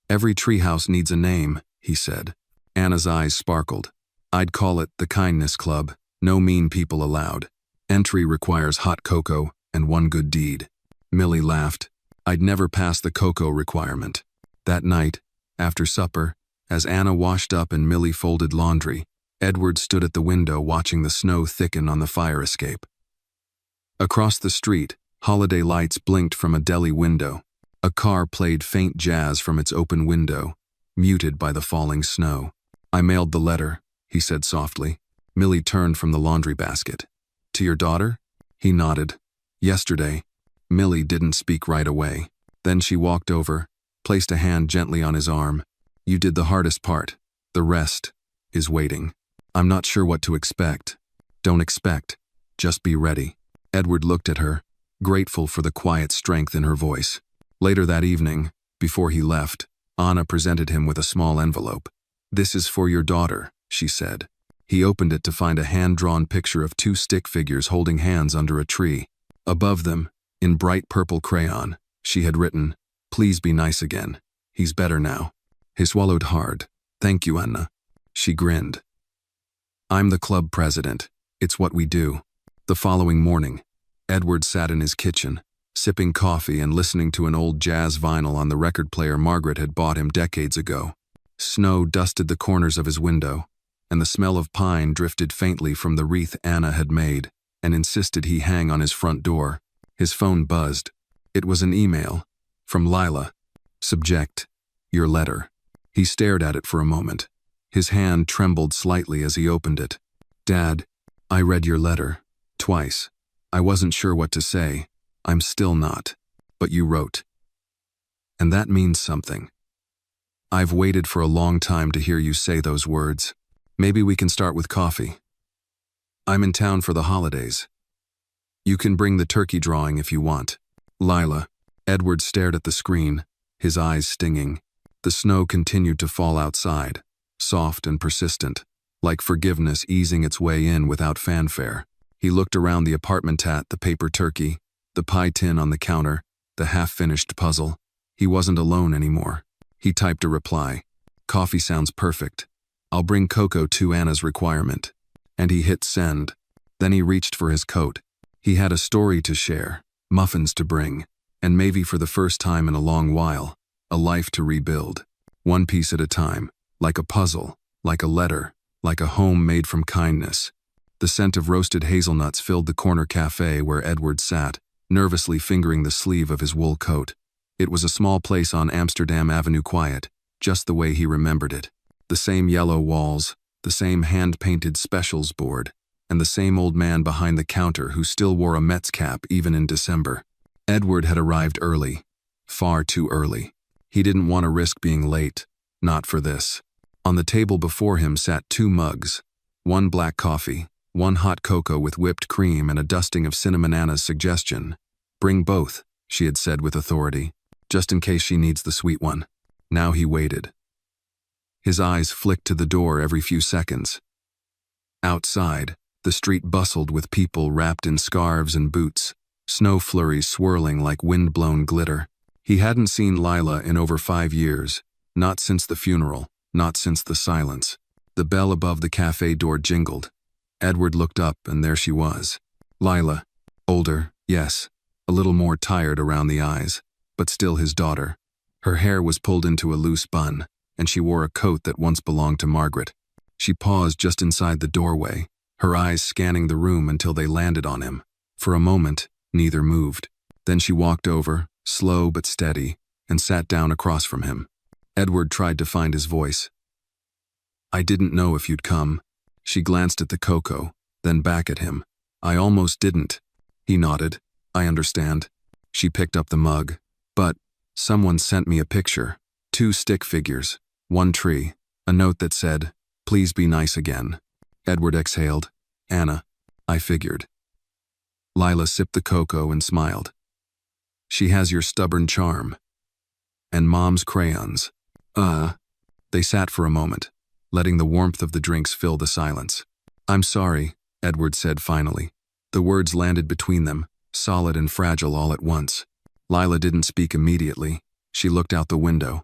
"Every treehouse needs a name," he said. Anna's eyes sparkled. "I'd call it the Kindness Club. No mean people allowed. Entry requires hot cocoa and one good deed." Millie laughed. "I'd never pass the cocoa requirement." That night, after supper, as Anna washed up and Millie folded laundry, Edward stood at the window watching the snow thicken on the fire escape. Across the street, holiday lights blinked from a deli window. A car played faint jazz from its open window, muted by the falling snow. "I mailed the letter," he said softly. Millie turned from the laundry basket. "To your daughter?" He nodded. "Yesterday." Millie didn't speak right away. Then she walked over, placed a hand gently on his arm. "You did the hardest part. The rest is waiting. I'm not sure what to expect." "Don't expect. Just be ready." Edward looked at her, grateful for the quiet strength in her voice. Later that evening, before he left, Anna presented him with a small envelope. "This is for your daughter," she said. He opened it to find a hand-drawn picture of 2 stick figures holding hands under a tree. Above them, in bright purple crayon, she had written, "Please be nice again. He's better now." He swallowed hard. "Thank you, Anna." She grinned. I'm the club president. It's what we do. The following morning, Edward sat in his kitchen, sipping coffee and listening to an old jazz vinyl on the record player Margaret had bought him decades ago. Snow dusted the corners of his window, and the smell of pine drifted faintly from the wreath Anna had made and insisted he hang on his front door. His phone buzzed. It was an email from Lila. Subject: your letter. He stared at it for a moment. His hand trembled slightly as he opened it. Dad, I read your letter. Twice. I wasn't sure what to say. I'm still not. But you wrote. And that means something. I've waited for a long time to hear you say those words. Maybe we can start with coffee. I'm in town for the holidays. You can bring the turkey drawing if you want. Lila. Edward stared at the screen, his eyes stinging. The snow continued to fall outside, soft and persistent, like forgiveness easing its way in without fanfare. He looked around the apartment at the paper turkey, the pie tin on the counter, the half-finished puzzle. He wasn't alone anymore. He typed a reply. Coffee sounds perfect. I'll bring cocoa to Anna's requirement. And he hit send. Then he reached for his coat. He had a story to share, muffins to bring, and maybe for the first time in a long while, a life to rebuild. One piece at a time, like a puzzle, like a letter, like a home made from kindness. The scent of roasted hazelnuts filled the corner cafe where Edward sat, nervously fingering the sleeve of his wool coat. It was a small place on Amsterdam Avenue, quiet, just the way he remembered it. The same yellow walls, the same hand-painted specials board, and the same old man behind the counter who still wore a Mets cap even in December. Edward had arrived early, far too early. He didn't want to risk being late, not for this. On the table before him sat 2 mugs, one black coffee, one hot cocoa with whipped cream and a dusting of cinnamon. Anna's suggestion. Bring both, she had said with authority, just in case she needs the sweet one. Now he waited. His eyes flicked to the door every few seconds. Outside, the street bustled with people wrapped in scarves and boots, snow flurries swirling like wind-blown glitter. He hadn't seen Lila in over 5 years, not since the funeral, not since the silence. The bell above the cafe door jingled. Edward looked up and there she was. Lila, older, yes, a little more tired around the eyes, but still his daughter. Her hair was pulled into a loose bun, and she wore a coat that once belonged to Margaret. She paused just inside the doorway, her eyes scanning the room until they landed on him. For a moment, neither moved. Then she walked over, slow but steady, and sat down across from him. Edward tried to find his voice. I didn't know if you'd come. She glanced at the cocoa, then back at him. I almost didn't. He nodded. I understand. She picked up the mug. But someone sent me a picture. 2 stick figures, 1 tree, a note that said, please be nice again. Edward exhaled. Anna, I figured. Lila sipped the cocoa and smiled. She has your stubborn charm. And Mom's crayons. They sat for a moment, letting the warmth of the drinks fill the silence. I'm sorry, Edward said finally. The words landed between them, solid and fragile all at once. Lila didn't speak immediately. She looked out the window.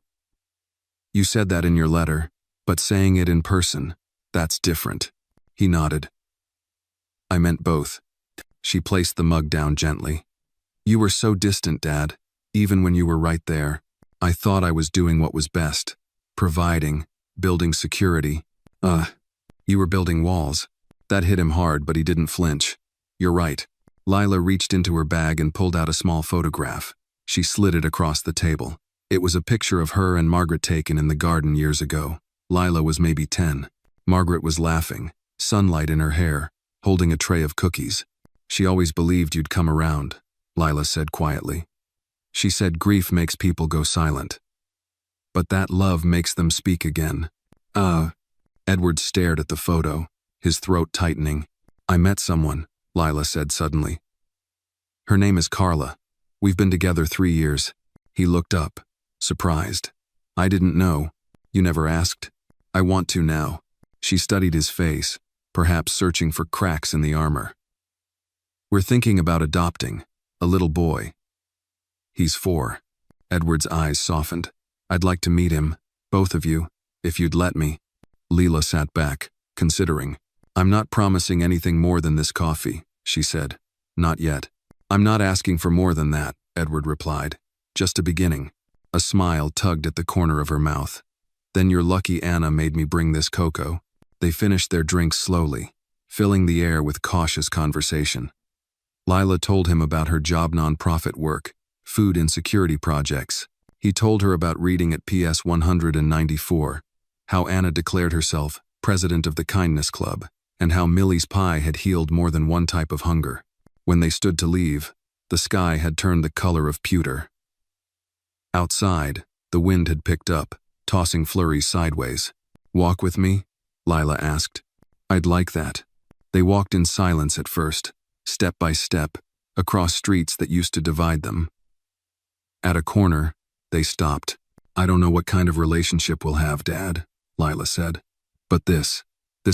You said that in your letter, but saying it in person, that's different. He nodded. I meant both. She placed the mug down gently. You were so distant, Dad, even when you were right there. I thought I was doing what was best, providing, building security. You were building walls. That hit him hard, but he didn't flinch. You're right. Lila reached into her bag and pulled out a small photograph. She slid it across the table. It was a picture of her and Margaret taken in the garden years ago. Lila was maybe 10. Margaret was laughing, sunlight in her hair, holding a tray of cookies. She always believed you'd come around, Lila said quietly. She said grief makes people go silent. But that love makes them speak again. Edward stared at the photo, his throat tightening. I met someone, Lila said suddenly. Her name is Carla. We've been together 3 years. He looked up, surprised. I didn't know. You never asked? I want to now. She studied his face, perhaps searching for cracks in the armor. We're thinking about adopting a little boy. He's 4. Edward's eyes softened. I'd like to meet him, both of you, if you'd let me. Leela sat back, considering. I'm not promising anything more than this coffee, she said. Not yet. I'm not asking for more than that, Edward replied. Just a beginning. A smile tugged at the corner of her mouth. Then your lucky Anna made me bring this cocoa. They finished their drinks slowly, filling the air with cautious conversation. Lila told him about her job nonprofit work, food insecurity projects. He told her about reading at PS 194, how Anna declared herself president of the Kindness Club, and how Millie's pie had healed more than one type of hunger. When they stood to leave, the sky had turned the color of pewter. Outside, the wind had picked up, tossing flurries sideways. Walk with me? Lila asked. I'd like that. They walked in silence at first, step by step, across streets that used to divide them. At a corner, they stopped. I don't know what kind of relationship we'll have, Dad, Lila said. But this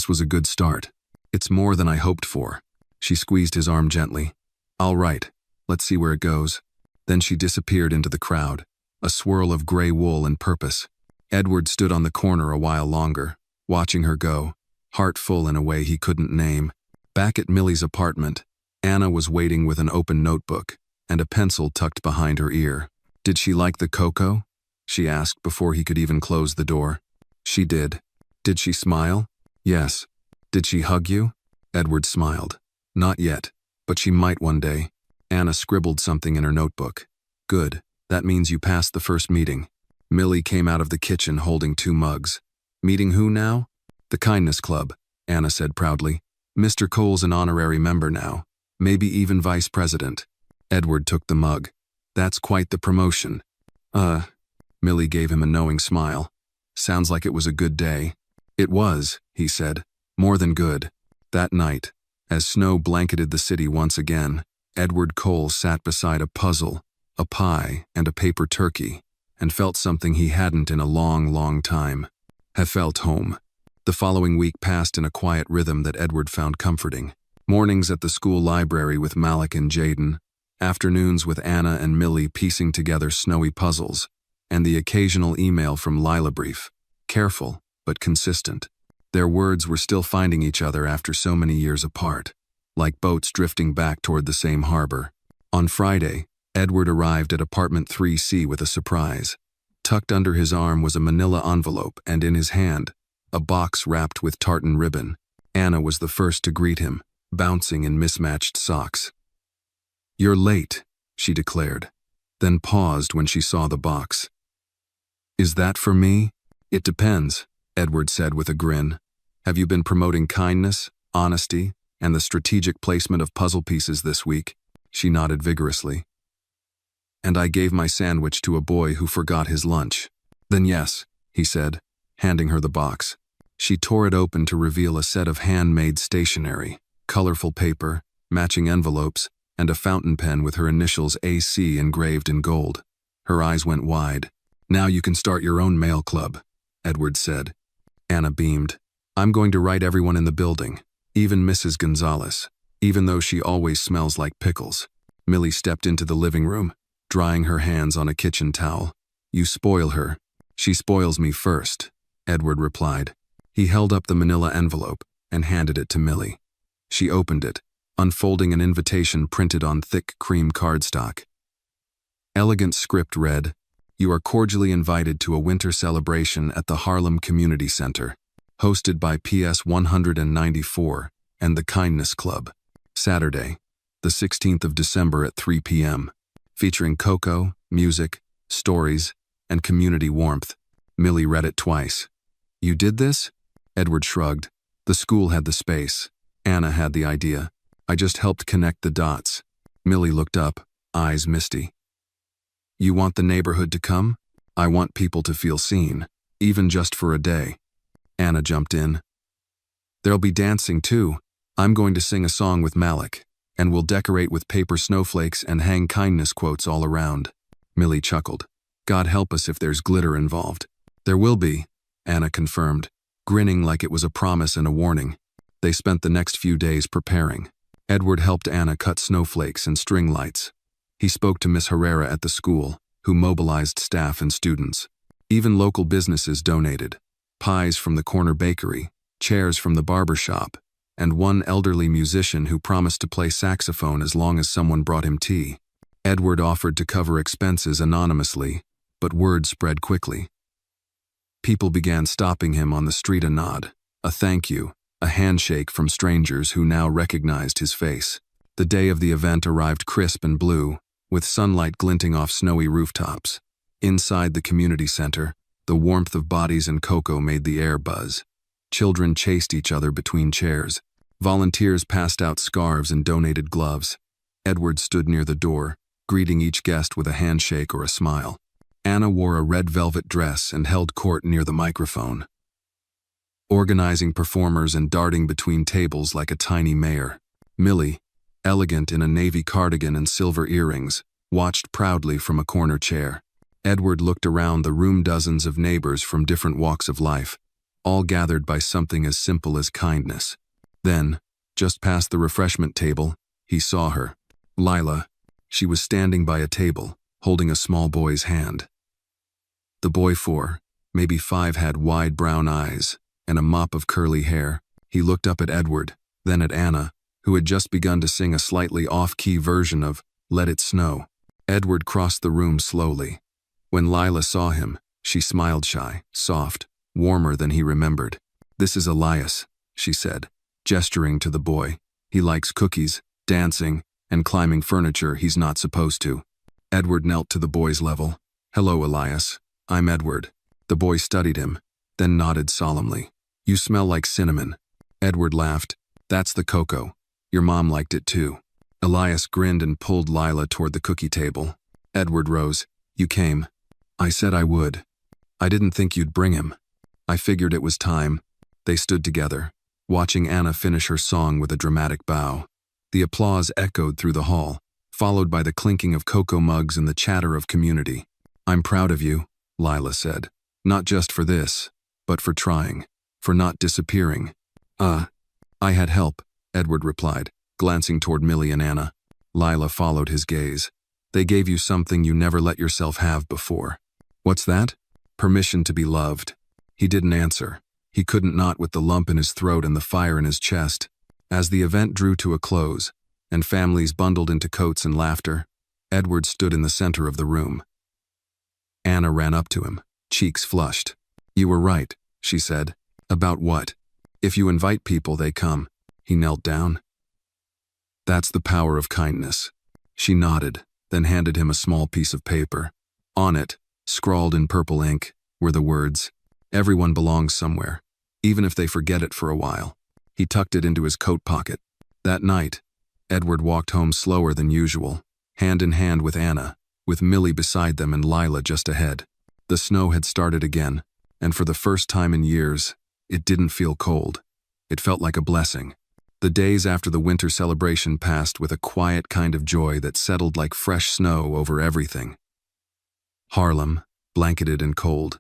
was a good start. It's more than I hoped for. She squeezed his arm gently. All right, let's see where it goes. Then she disappeared into the crowd, a swirl of gray wool and purpose. Edward stood on the corner a while longer, watching her go, heart full in a way he couldn't name. Back at Millie's apartment, Anna was waiting with an open notebook and a pencil tucked behind her ear. Did she like the cocoa? She asked before he could even close the door. She did. Did she smile? Yes. Did she hug you? Edward smiled. Not yet, but she might one day. Anna scribbled something in her notebook. Good. That means you passed the first meeting. Millie came out of the kitchen holding 2 mugs. Meeting who now? The Kindness Club, Anna said proudly. Mr. Cole's an honorary member now, maybe even vice president. Edward took the mug. That's quite the promotion. Millie gave him a knowing smile. Sounds like it was a good day. It was, he said. More than good. That night, as snow blanketed the city once again, Edward Cole sat beside a puzzle, a pie, and a paper turkey, and felt something he hadn't in a long, long time. Have felt home. The following week passed in a quiet rhythm that Edward found comforting. Mornings at the school library with Malik and Jaden, afternoons with Anna and Millie piecing together snowy puzzles, and the occasional email from Lila brief. Careful, but consistent. Their words were still finding each other after so many years apart, like boats drifting back toward the same harbor. On Friday, Edward arrived at apartment 3C with a surprise. Tucked under his arm was a manila envelope, and in his hand, a box wrapped with tartan ribbon. Anna was the first to greet him, bouncing in mismatched socks. You're late, she declared, then paused when she saw the box. Is that for me? It depends, Edward said with a grin. Have you been promoting kindness, honesty, and the strategic placement of puzzle pieces this week? She nodded vigorously. And I gave my sandwich to a boy who forgot his lunch. Then yes, he said, handing her the box. She tore it open to reveal a set of handmade stationery, colorful paper, matching envelopes, and a fountain pen with her initials AC engraved in gold. Her eyes went wide. Now you can start your own mail club, Edward said. Anna beamed. I'm going to write everyone in the building, even Mrs. Gonzalez, even though she always smells like pickles. Millie stepped into the living room, drying her hands on a kitchen towel. You spoil her. She spoils me first, Edward replied. He held up the manila envelope and handed it to Millie. She opened it, unfolding an invitation printed on thick cream cardstock. Elegant script read, You are cordially invited to a winter celebration at the Harlem Community Center, hosted by PS 194 and the Kindness Club. Saturday, the 16th of December at 3 p.m., featuring cocoa, music, stories, and community warmth. Millie read it twice. You did this? Edward shrugged. The school had the space. Anna had the idea. I just helped connect the dots. Millie looked up, eyes misty. You want the neighborhood to come? I want people to feel seen, even just for a day. Anna jumped in. There'll be dancing too. I'm going to sing a song with Malik, and we'll decorate with paper snowflakes and hang kindness quotes all around. Millie chuckled. God help us if there's glitter involved. There will be, Anna confirmed, grinning like it was a promise and a warning. They spent the next few days preparing. Edward helped Anna cut snowflakes and string lights. He spoke to Miss Herrera at the school, who mobilized staff and students. Even local businesses donated. Pies from the corner bakery, chairs from the barber shop, and one elderly musician who promised to play saxophone as long as someone brought him tea. Edward offered to cover expenses anonymously, but word spread quickly. People began stopping him on the street, a nod, a thank you, a handshake from strangers who now recognized his face. The day of the event arrived crisp and blue, with sunlight glinting off snowy rooftops. Inside the community center, the warmth of bodies and cocoa made the air buzz. Children chased each other between chairs. Volunteers passed out scarves and donated gloves. Edward stood near the door, greeting each guest with a handshake or a smile. Anna wore a red velvet dress and held court near the microphone, organizing performers and darting between tables like a tiny mayor. Millie, elegant in a navy cardigan and silver earrings, watched proudly from a corner chair. Edward looked around the room, dozens of neighbors from different walks of life, all gathered by something as simple as kindness. Then, just past the refreshment table, he saw her. Lila. She was standing by a table, holding a small boy's hand. The boy, 4, maybe 5, had wide brown eyes and a mop of curly hair. He looked up at Edward, then at Anna, who had just begun to sing a slightly off-key version of Let It Snow. Edward crossed the room slowly. When Lila saw him, she smiled, shy, soft, warmer than he remembered. "This is Elias," she said, gesturing to the boy. "He likes cookies, dancing, and climbing furniture he's not supposed to." Edward knelt to the boy's level. "Hello, Elias. I'm Edward." The boy studied him, then nodded solemnly. "You smell like cinnamon." Edward laughed. "That's the cocoa. Your mom liked it too." Elias grinned and pulled Lila toward the cookie table. Edward rose. "You came." "I said I would. I didn't think you'd bring him. I figured it was time." They stood together, watching Anna finish her song with a dramatic bow. The applause echoed through the hall, followed by the clinking of cocoa mugs and the chatter of community. "I'm proud of you," Lila said. "Not just for this, but for trying, for not disappearing." I had help," Edward replied, glancing toward Millie and Anna. Lila followed his gaze. "They gave you something you never let yourself have before." "What's that?" "Permission to be loved." He didn't answer. He couldn't, not with the lump in his throat and the fire in his chest. As the event drew to a close, and families bundled into coats and laughter, Edward stood in the center of the room. Anna ran up to him, cheeks flushed. "You were right," she said. "About what?" "If you invite people, they come." He knelt down. "That's the power of kindness." She nodded, then handed him a small piece of paper. On it, scrawled in purple ink, were the words, "Everyone belongs somewhere, even if they forget it for a while." He tucked it into his coat pocket. That night, Edward walked home slower than usual, hand in hand with Anna, with Millie beside them and Lila just ahead. The snow had started again, and for the first time in years, it didn't feel cold. It felt like a blessing. The days after the winter celebration passed with a quiet kind of joy that settled like fresh snow over everything. Harlem, blanketed and cold,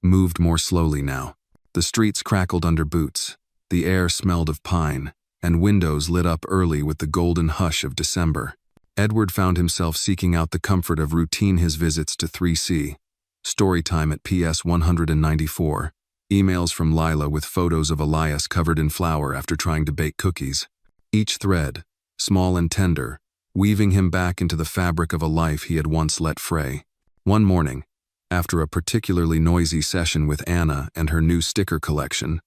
moved more slowly now. The streets crackled under boots, the air smelled of pine, and windows lit up early with the golden hush of December. Edward found himself seeking out the comfort of routine, his visits to 3C, storytime at PS 194, emails from Lila with photos of Elias covered in flour after trying to bake cookies. Each thread, small and tender, weaving him back into the fabric of a life he had once let fray. One morning, after a particularly noisy session with Anna and her new sticker collection,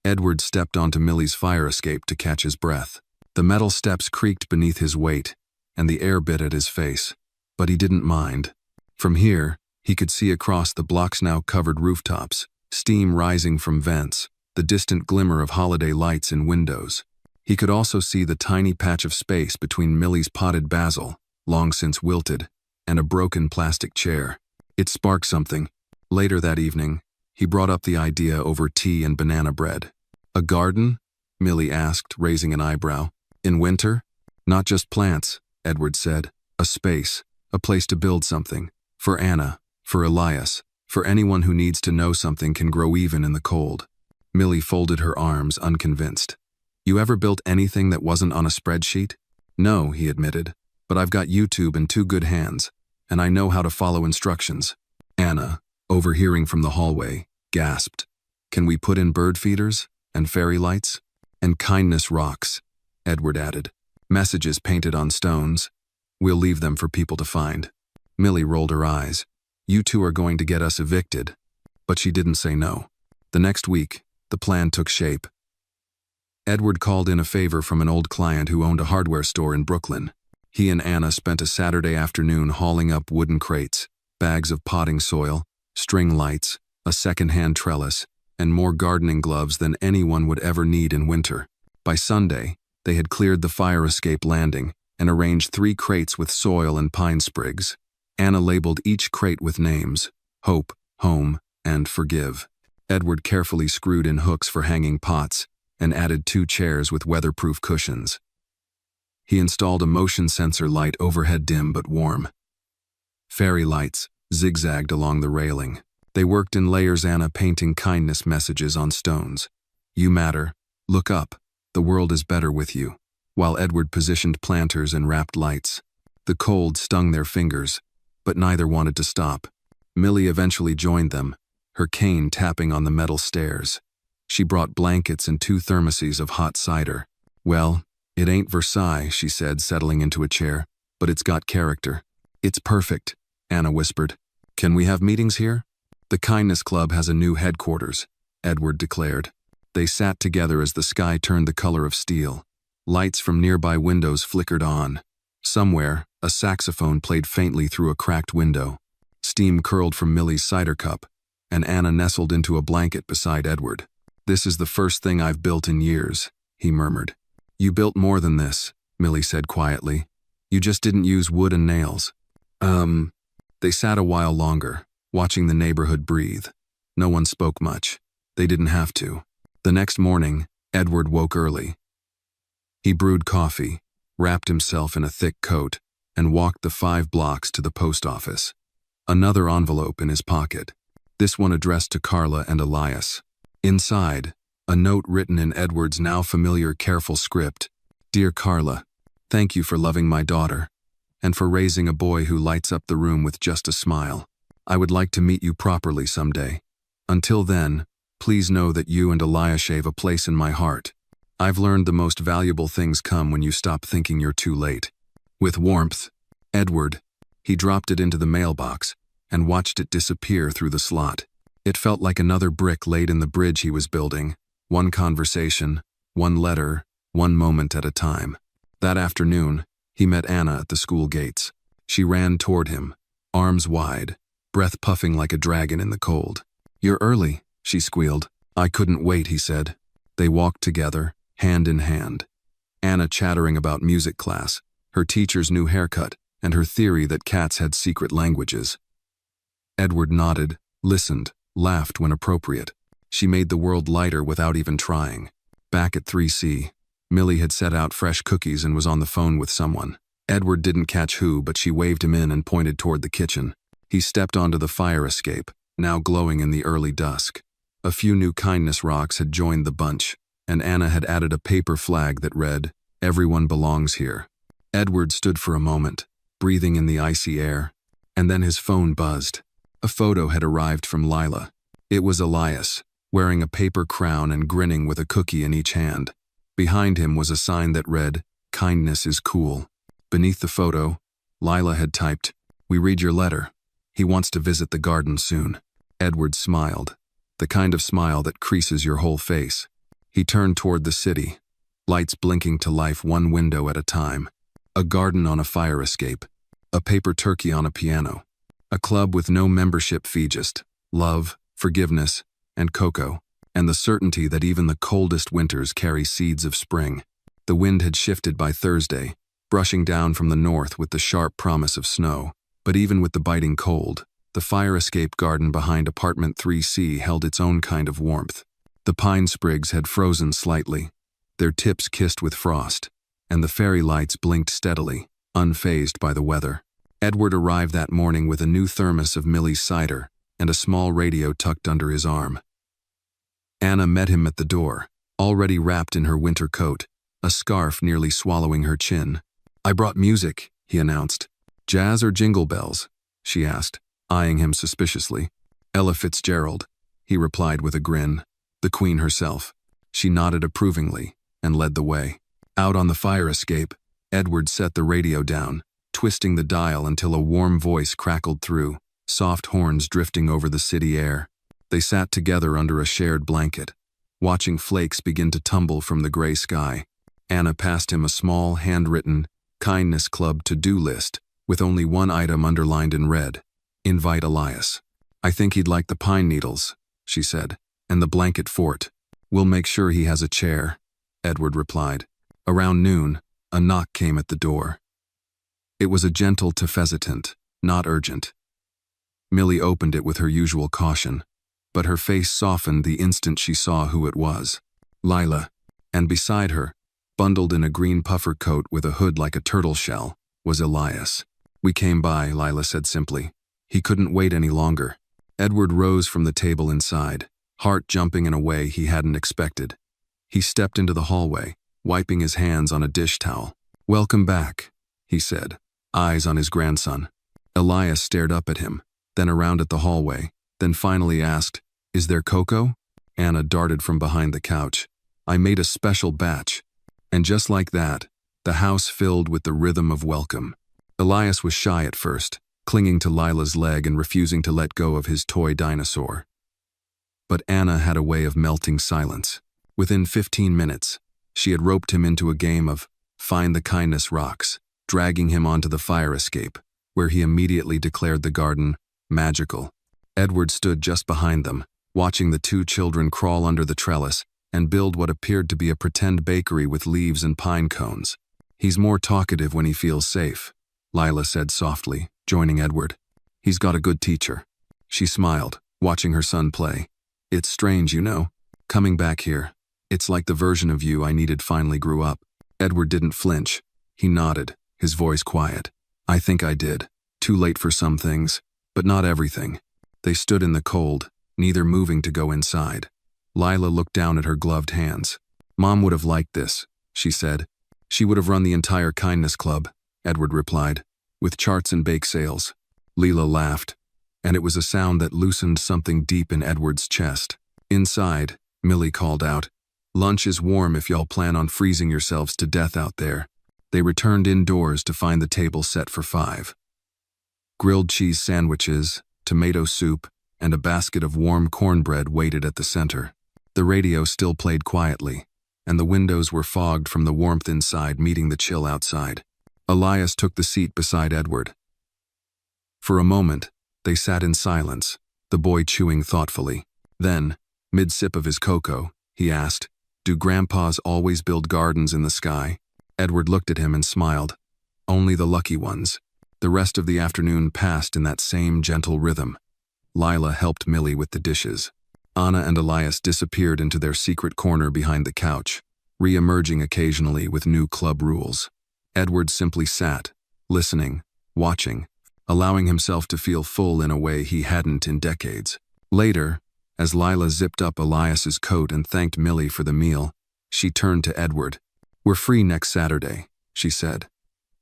Edward stepped onto Millie's fire escape to catch his breath. The metal steps creaked beneath his weight, and the air bit at his face. But he didn't mind. From here, he could see across the block's now covered rooftops, steam rising from vents, the distant glimmer of holiday lights in windows. He could also see the tiny patch of space between Millie's potted basil, long since wilted, and a broken plastic chair. It sparked something. Later that evening, he brought up the idea over tea and banana bread. "A garden?" Millie asked, raising an eyebrow. "In winter?" "Not just plants," Edward said. "A space, a place to build something. For Anna, for Elias, for anyone who needs to know something can grow even in the cold." Millie folded her arms, unconvinced. "You ever built anything that wasn't on a spreadsheet?" "No," he admitted, "but I've got YouTube and 2 good hands, and I know how to follow instructions." Anna, overhearing from the hallway, gasped, "Can we put in bird feeders and fairy lights?" "And kindness rocks," Edward added. "Messages painted on stones. We'll leave them for people to find." Millie rolled her eyes. "You two are going to get us evicted." But she didn't say no. The next week, the plan took shape. Edward called in a favor from an old client who owned a hardware store in Brooklyn. He and Anna spent a Saturday afternoon hauling up wooden crates, bags of potting soil, string lights, a second-hand trellis, and more gardening gloves than anyone would ever need in winter. By Sunday, they had cleared the fire escape landing and arranged 3 crates with soil and pine sprigs. Anna labeled each crate with names: Hope, Home, and Forgive. Edward carefully screwed in hooks for hanging pots and added 2 chairs with weatherproof cushions. He installed a motion sensor light overhead, dim but warm. Fairy lights zigzagged along the railing. They worked in layers, Anna painting kindness messages on stones. "You matter. Look up. The world is better with you," while Edward positioned planters and wrapped lights. The cold stung their fingers, but neither wanted to stop. Millie eventually joined them, her cane tapping on the metal stairs. She brought blankets and 2 thermoses of hot cider. "Well, it ain't Versailles," she said, settling into a chair, "but it's got character." "It's perfect," Anna whispered. "Can we have meetings here?" "The Kindness Club has a new headquarters," Edward declared. They sat together as the sky turned the color of steel. Lights from nearby windows flickered on. Somewhere, a saxophone played faintly through a cracked window. Steam curled from Millie's cider cup, and Anna nestled into a blanket beside Edward. "This is the first thing I've built in years," he murmured. "You built more than this," Millie said quietly. "You just didn't use wood and nails." They sat a while longer, watching the neighborhood breathe. No one spoke much. They didn't have to. The next morning, Edward woke early. He brewed coffee, wrapped himself in a thick coat, and walked the 5 blocks to the post office. Another envelope in his pocket, this one addressed to Carla and Elias. Inside, a note written in Edward's now familiar careful script. "Dear Carla, thank you for loving my daughter, and for raising a boy who lights up the room with just a smile. I would like to meet you properly someday. Until then, please know that you and Elias have a place in my heart. I've learned the most valuable things come when you stop thinking you're too late." With warmth, Edward, he dropped it into the mailbox and watched it disappear through the slot. It felt like another brick laid in the bridge he was building, one conversation, one letter, one moment at a time. That afternoon, he met Anna at the school gates. She ran toward him, arms wide, breath puffing like a dragon in the cold. "You're early," she squealed. "I couldn't wait," he said. They walked together, hand in hand. Anna chattering about music class, her teacher's new haircut, and her theory that cats had secret languages. Edward nodded, listened, laughed when appropriate. She made the world lighter without even trying. Back at 3C, Millie had set out fresh cookies and was on the phone with someone. Edward didn't catch who, but she waved him in and pointed toward the kitchen. He stepped onto the fire escape, now glowing in the early dusk. A few new kindness rocks had joined the bunch, and Anna had added a paper flag that read, "Everyone belongs here." Edward stood for a moment, breathing in the icy air, and then his phone buzzed. A photo had arrived from Lila. It was Elias, wearing a paper crown and grinning with a cookie in each hand. Behind him was a sign that read, "Kindness is cool." Beneath the photo, Lila had typed, "We read your letter. He wants to visit the garden soon." Edward smiled, the kind of smile that creases your whole face. He turned toward the city, lights blinking to life one window at a time. A garden on a fire escape, a paper turkey on a piano, a club with no membership fee, just love, forgiveness, and cocoa, and the certainty that even the coldest winters carry seeds of spring. The wind had shifted by Thursday, brushing down from the north with the sharp promise of snow. But even with the biting cold, the fire escape garden behind apartment 3C held its own kind of warmth. The pine sprigs had frozen slightly, their tips kissed with frost, and the fairy lights blinked steadily, unfazed by the weather. Edward arrived that morning with a new thermos of Millie's cider and a small radio tucked under his arm. Anna met him at the door, already wrapped in her winter coat, a scarf nearly swallowing her chin. "I brought music," he announced. "Jazz or jingle bells?" she asked, eyeing him suspiciously. "Ella Fitzgerald," he replied with a grin. "The Queen herself." She nodded approvingly. and led the way. Out on the fire escape, Edward set the radio down, twisting the dial until a warm voice crackled through, soft horns drifting over the city air. They sat together under a shared blanket, watching flakes begin to tumble from the gray sky. Anna passed him a small, handwritten, Kindness Club to-do list, with only one item underlined in red: invite Elias. I think he'd like the pine needles, she said, and the blanket fort. We'll make sure he has a chair, Edward replied. Around noon, a knock came at the door. It was a gentle tefezitant, not urgent. Millie opened it with her usual caution, but her face softened the instant she saw who it was. Lila, and beside her, bundled in a green puffer coat with a hood like a turtle shell, was Elias. We came by, Lila said simply. He couldn't wait any longer. Edward rose from the table inside, heart jumping in a way he hadn't expected. He stepped into the hallway, wiping his hands on a dish towel. Welcome back, he said, eyes on his grandson. Elias stared up at him, then around at the hallway, then finally asked, Is there cocoa? Anna darted from behind the couch. I made a special batch. And just like that, the house filled with the rhythm of welcome. Elias was shy at first, clinging to Lila's leg and refusing to let go of his toy dinosaur. But Anna had a way of melting silence. Within 15 minutes, she had roped him into a game of Find the Kindness Rocks, dragging him onto the fire escape, where he immediately declared the garden magical. Edward stood just behind them, watching the two children crawl under the trellis and build what appeared to be a pretend bakery with leaves and pine cones. He's more talkative when he feels safe, Lila said softly, joining Edward. He's got a good teacher. She smiled, watching her son play. It's strange, you know, coming back here. It's like the version of you I needed finally grew up. Edward didn't flinch. He nodded, his voice quiet. I think I did. Too late for some things, but not everything. They stood in the cold, neither moving to go inside. Lila looked down at her gloved hands. Mom would have liked this, she said. She would have run the entire Kindness Club, Edward replied, with charts and bake sales. Lila laughed, and it was a sound that loosened something deep in Edward's chest. Inside, Millie called out, Lunch is warm if y'all plan on freezing yourselves to death out there. They returned indoors to find the table set for 5. Grilled cheese sandwiches, tomato soup, and a basket of warm cornbread waited at the center. The radio still played quietly, and the windows were fogged from the warmth inside meeting the chill outside. Elias took the seat beside Edward. For a moment, they sat in silence, the boy chewing thoughtfully. Then, mid-sip of his cocoa, he asked, Do grandpas always build gardens in the sky? Edward looked at him and smiled. Only the lucky ones. The rest of the afternoon passed in that same gentle rhythm. Lila helped Millie with the dishes. Anna and Elias disappeared into their secret corner behind the couch, re-emerging occasionally with new club rules. Edward simply sat, listening, watching, allowing himself to feel full in a way he hadn't in decades. Later, as Lila zipped up Elias's coat and thanked Millie for the meal, she turned to Edward. We're free next Saturday, she said.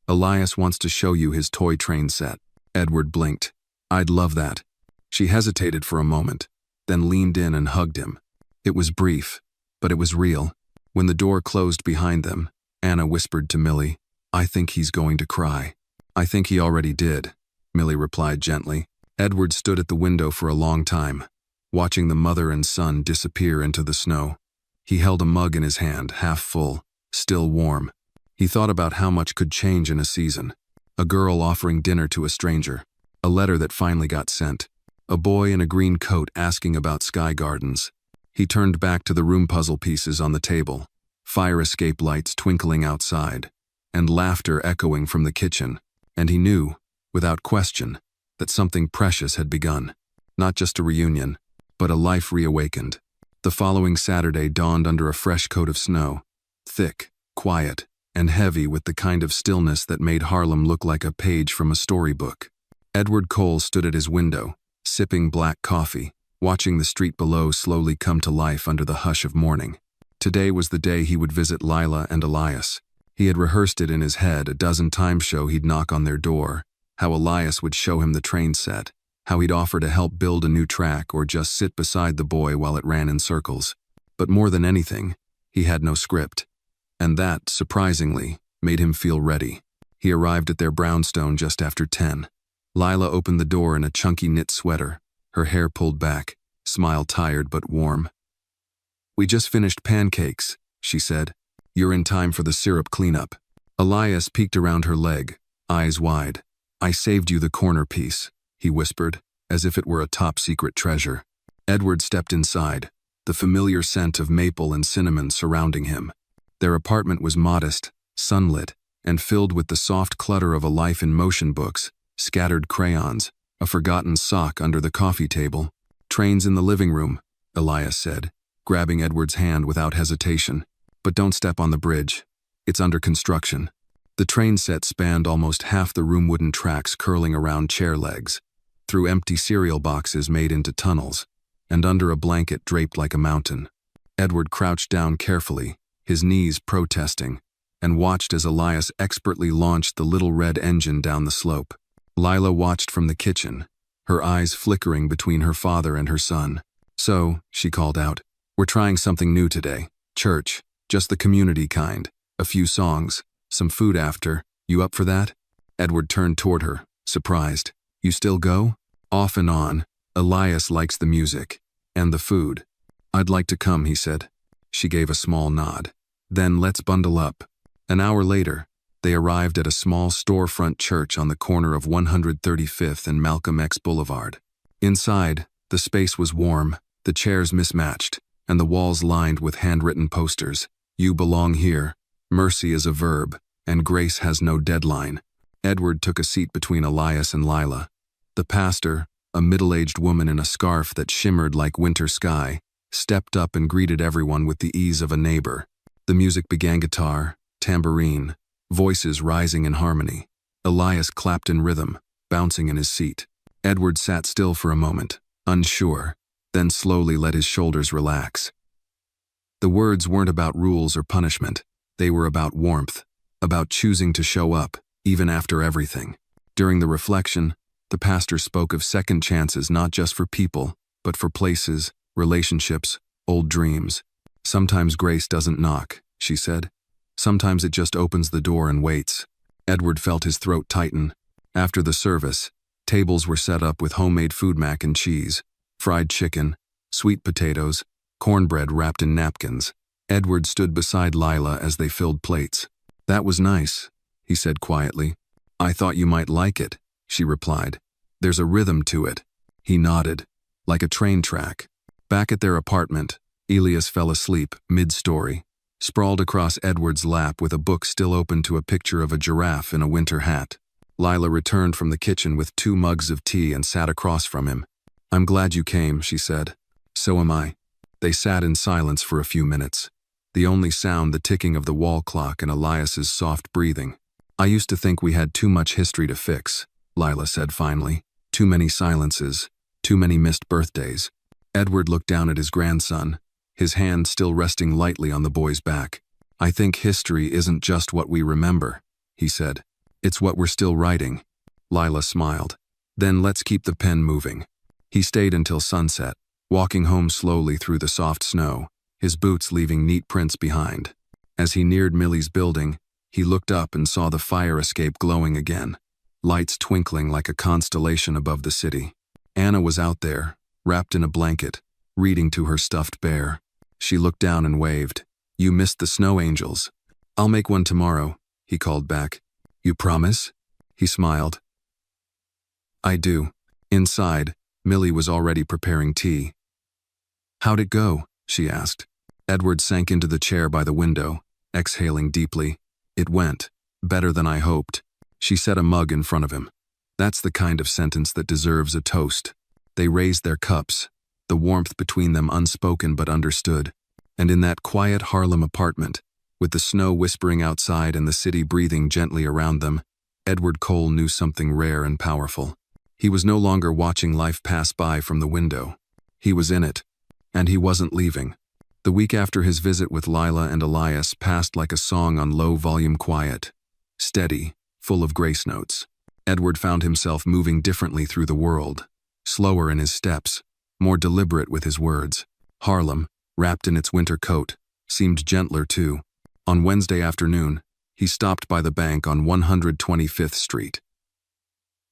Elias wants to show you his toy train set. Edward blinked. I'd love that. She hesitated for a moment, then leaned in and hugged him. It was brief, but it was real. When the door closed behind them, Anna whispered to Millie, I think he's going to cry. I think he already did, Millie replied gently. Edward stood at the window for a long time, watching the mother and son disappear into the snow. He held a mug in his hand, half full, still warm. He thought about how much could change in a season. A girl offering dinner to a stranger, a letter that finally got sent, a boy in a green coat asking about sky gardens. He turned back to the room puzzle pieces on the table, fire escape lights twinkling outside, and laughter echoing from the kitchen, and he knew, without question, that something precious had begun. Not just a reunion, but a life reawakened. The following Saturday dawned under a fresh coat of snow, thick, quiet, and heavy with the kind of stillness that made Harlem look like a page from a storybook. Edward Cole stood at his window, sipping black coffee, watching the street below slowly come to life under the hush of morning. Today was the day he would visit Lila and Elias. He had rehearsed it in his head a dozen times. He'd knock on their door, how Elias would show him the train set, how he'd offer to help build a new track or just sit beside the boy while it ran in circles. But more than anything, he had no script. and that, surprisingly, made him feel ready. He arrived at their brownstone just after 10. Lila opened the door in a chunky knit sweater, her hair pulled back, smile tired but warm. "We just finished pancakes," she said. "You're in time for the syrup cleanup." Elias peeked around her leg, eyes wide. "I saved you the corner piece," he whispered, as if it were a top-secret treasure. Edward stepped inside, the familiar scent of maple and cinnamon surrounding him. Their apartment was modest, sunlit, and filled with the soft clutter of a life in motion books, scattered crayons, a forgotten sock under the coffee table. "Train's in the living room," Elias said, grabbing Edward's hand without hesitation. "But don't step on the bridge. It's under construction." The train set spanned almost half the room, wooden tracks curling around chair legs, through empty cereal boxes made into tunnels, and under a blanket draped like a mountain. Edward crouched down carefully, his knees protesting, and watched as Elias expertly launched the little red engine down the slope. Lila watched from the kitchen, her eyes flickering between her father and her son. "So," she called out, "we're trying something new today. Church, just the community kind. A few songs, some food after. You up for that?" Edward turned toward her, surprised. "You still go?" "Off and on. Elias likes the music. And the food." "I'd like to come," he said. She gave a small nod. "Then let's bundle up." An hour later, they arrived at a small storefront church on the corner of 135th and Malcolm X Boulevard. Inside, the space was warm, the chairs mismatched, and the walls lined with handwritten posters. "You belong here. Mercy is a verb, and grace has no deadline." Edward took a seat between Elias and Lila. The pastor, a middle-aged woman in a scarf that shimmered like winter sky, stepped up and greeted everyone with the ease of a neighbor. The music began: guitar, tambourine, voices rising in harmony. Elias clapped in rhythm, bouncing in his seat. Edward sat still for a moment, unsure, then slowly let his shoulders relax. The words weren't about rules or punishment. They were about warmth, about choosing to show up, even after everything. During the reflection, the pastor spoke of second chances, not just for people, but for places, relationships, old dreams. "Sometimes grace doesn't knock," she said. "Sometimes it just opens the door and waits." Edward felt his throat tighten. After the service, tables were set up with homemade food: mac and cheese, fried chicken, sweet potatoes, cornbread wrapped in napkins. Edward stood beside Lila as they filled plates. "That was nice," he said quietly. "I thought you might like it," she replied. "There's a rhythm to it." He nodded, like a train track. Back at their apartment, Elias fell asleep, mid-story, sprawled across Edward's lap with a book still open to a picture of a giraffe in a winter hat. Lila returned from the kitchen with 2 mugs of tea and sat across from him. "I'm glad you came," she said. "So am I." They sat in silence for a few minutes, the only sound the ticking of the wall clock and Elias's soft breathing. "I used to think we had too much history to fix," Lila said finally. "Too many silences, too many missed birthdays." Edward looked down at his grandson, his hand still resting lightly on the boy's back. "I think history isn't just what we remember," he said. "It's what we're still writing." Lila smiled. "Then let's keep the pen moving." He stayed until sunset, walking home slowly through the soft snow, his boots leaving neat prints behind. As he neared Millie's building, he looked up and saw the fire escape glowing again, lights twinkling like a constellation above the city. Anna was out there, wrapped in a blanket, reading to her stuffed bear. She looked down and waved. "You missed the snow angels." "I'll make one tomorrow," he called back. "You promise?" He smiled. "I do." Inside, Millie was already preparing tea. "How'd it go?" she asked. Edward sank into the chair by the window, exhaling deeply. "It went better than I hoped." She set a mug in front of him. That's the kind of sentence that deserves a toast. They raised their cups, the warmth between them unspoken but understood. And in that quiet Harlem apartment, with the snow whispering outside and the city breathing gently around them, Edward Cole knew something rare and powerful. He was no longer watching life pass by from the window. He was in it, and he wasn't leaving. The week after his visit with Lila and Elias passed like a song on low-volume quiet, steady, full of grace notes. Edward found himself moving differently through the world, slower in his steps, more deliberate with his words. Harlem, wrapped in its winter coat, seemed gentler too. On Wednesday afternoon, he stopped by the bank on 125th Street.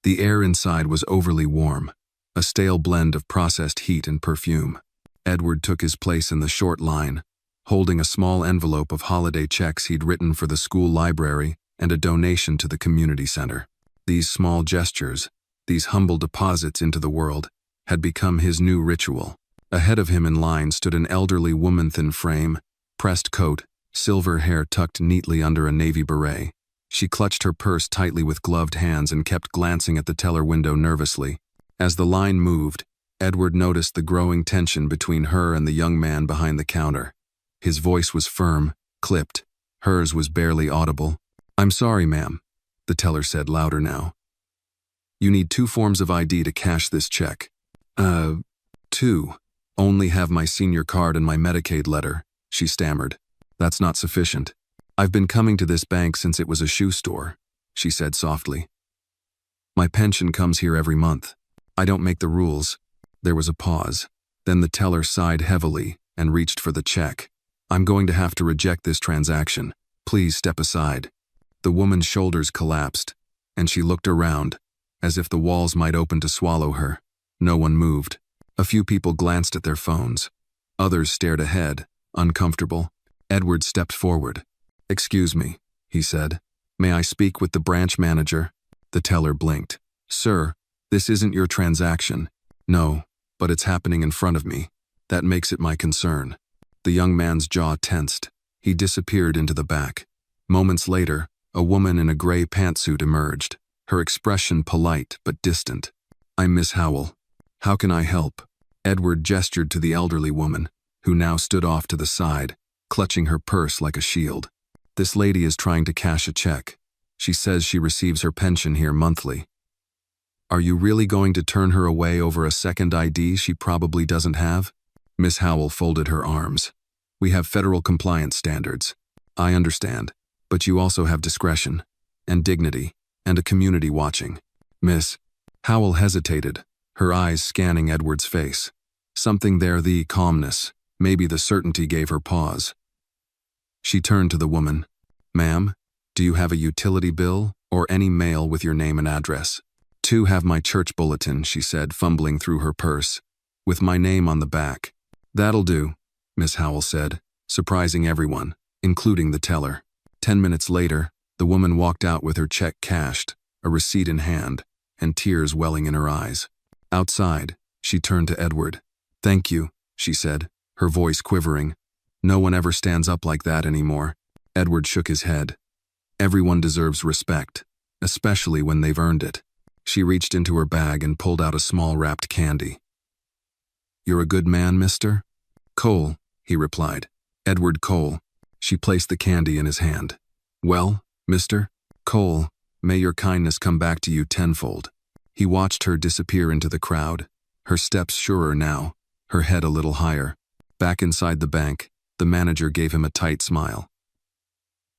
The air inside was overly warm, a stale blend of processed heat and perfume. Edward took his place in the short line, holding a small envelope of holiday checks he'd written for the school library and a donation to the community center. These small gestures, these humble deposits into the world, had become his new ritual. Ahead of him in line stood an elderly woman, thin frame, pressed coat, silver hair tucked neatly under a navy beret. She clutched her purse tightly with gloved hands and kept glancing at the teller window nervously. As the line moved, Edward noticed the growing tension between her and the young man behind the counter. His voice was firm, clipped. Hers was barely audible. "I'm sorry, ma'am," the teller said louder now. "You need 2 forms of ID to cash this check." 2. Only have my senior card and my Medicaid letter," she stammered. "That's not sufficient. I've been coming to this bank since it was a shoe store," she said softly. "My pension comes here every month. I don't make the rules." There was a pause. Then the teller sighed heavily and reached for the check. "I'm going to have to reject this transaction. Please step aside." The woman's shoulders collapsed, and she looked around, as if the walls might open to swallow her. No one moved. A few people glanced at their phones. Others stared ahead, uncomfortable. Edward stepped forward. "Excuse me," he said. "May I speak with the branch manager?" The teller blinked. "Sir, this isn't your transaction." "No, but it's happening in front of me. That makes it my concern." The young man's jaw tensed. He disappeared into the back. Moments later, a woman in a gray pantsuit emerged, her expression polite but distant. "I'm Miss Howell. How can I help?" Edward gestured to the elderly woman, who now stood off to the side, clutching her purse like a shield. "This lady is trying to cash a check. She says she receives her pension here monthly." "Are you really going to turn her away over a second ID she probably doesn't have?" Miss Howell folded her arms. "We have federal compliance standards. I understand, but you also have discretion, and dignity, and a community watching." Miss Howell hesitated, her eyes scanning Edward's face. Something there, the calmness, maybe the certainty, gave her pause. She turned to the woman. "Ma'am, do you have a utility bill or any mail with your name and address?" "2 have my church bulletin," she said, fumbling through her purse, "with my name on the back." "That'll do," Miss Howell said, surprising everyone, including the teller. 10 minutes later, the woman walked out with her check cashed, a receipt in hand, and tears welling in her eyes. Outside, she turned to Edward. "Thank you," she said, her voice quivering. "No one ever stands up like that anymore." Edward shook his head. "Everyone deserves respect, especially when they've earned it." She reached into her bag and pulled out a small wrapped candy. "You're a good man, Mr. Cole," he replied. "Edward Cole." She placed the candy in his hand. "Well, Mr. Cole, may your kindness come back to you tenfold." He watched her disappear into the crowd, her steps surer now, her head a little higher. Back inside the bank, the manager gave him a tight smile.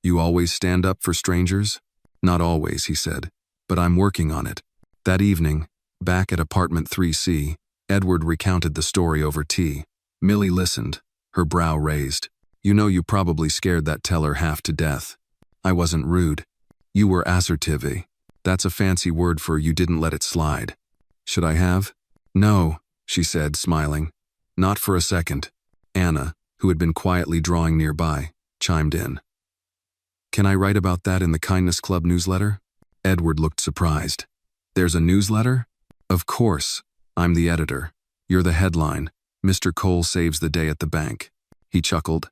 "You always stand up for strangers?" "Not always," he said, "but I'm working on it." That evening, back at apartment 3C, Edward recounted the story over tea. Millie listened, her brow raised. "You know, you probably scared that teller half to death." "I wasn't rude. You were assertive. That's a fancy word for you didn't let it slide." "Should I have?" "No," she said, smiling. "Not for a second." Anna, who had been quietly drawing nearby, chimed in. "Can I write about that in the Kindness Club newsletter?" Edward looked surprised. "There's a newsletter?" "Of course. I'm the editor. You're the headline. Mr. Cole saves the day at the bank." He chuckled.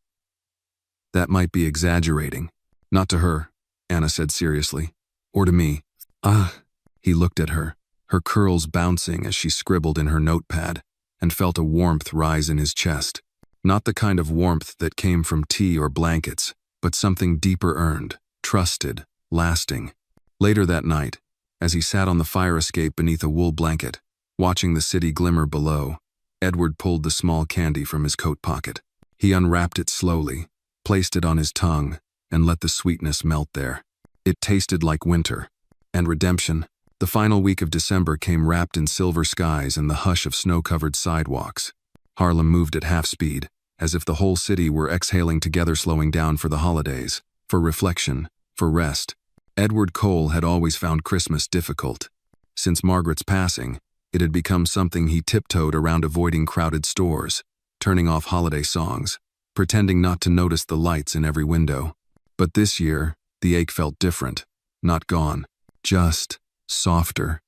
"That might be exaggerating." "Not to her," Anna said seriously. "Or to me." "Ah." He looked at her, her curls bouncing as she scribbled in her notepad, and felt a warmth rise in his chest. Not the kind of warmth that came from tea or blankets, but something deeper earned, trusted, lasting. Later that night, as he sat on the fire escape beneath a wool blanket, watching the city glimmer below, Edward pulled the small candy from his coat pocket. He unwrapped it slowly, placed it on his tongue, and let the sweetness melt there. It tasted like winter and redemption. The final week of December came wrapped in silver skies and the hush of snow-covered sidewalks. Harlem moved at half speed, as if the whole city were exhaling together, slowing down for the holidays, for reflection, for rest. Edward Cole had always found Christmas difficult. Since Margaret's passing, it had become something he tiptoed around, avoiding crowded stores, turning off holiday songs, pretending not to notice the lights in every window. But this year, the ache felt different. Not gone, just softer.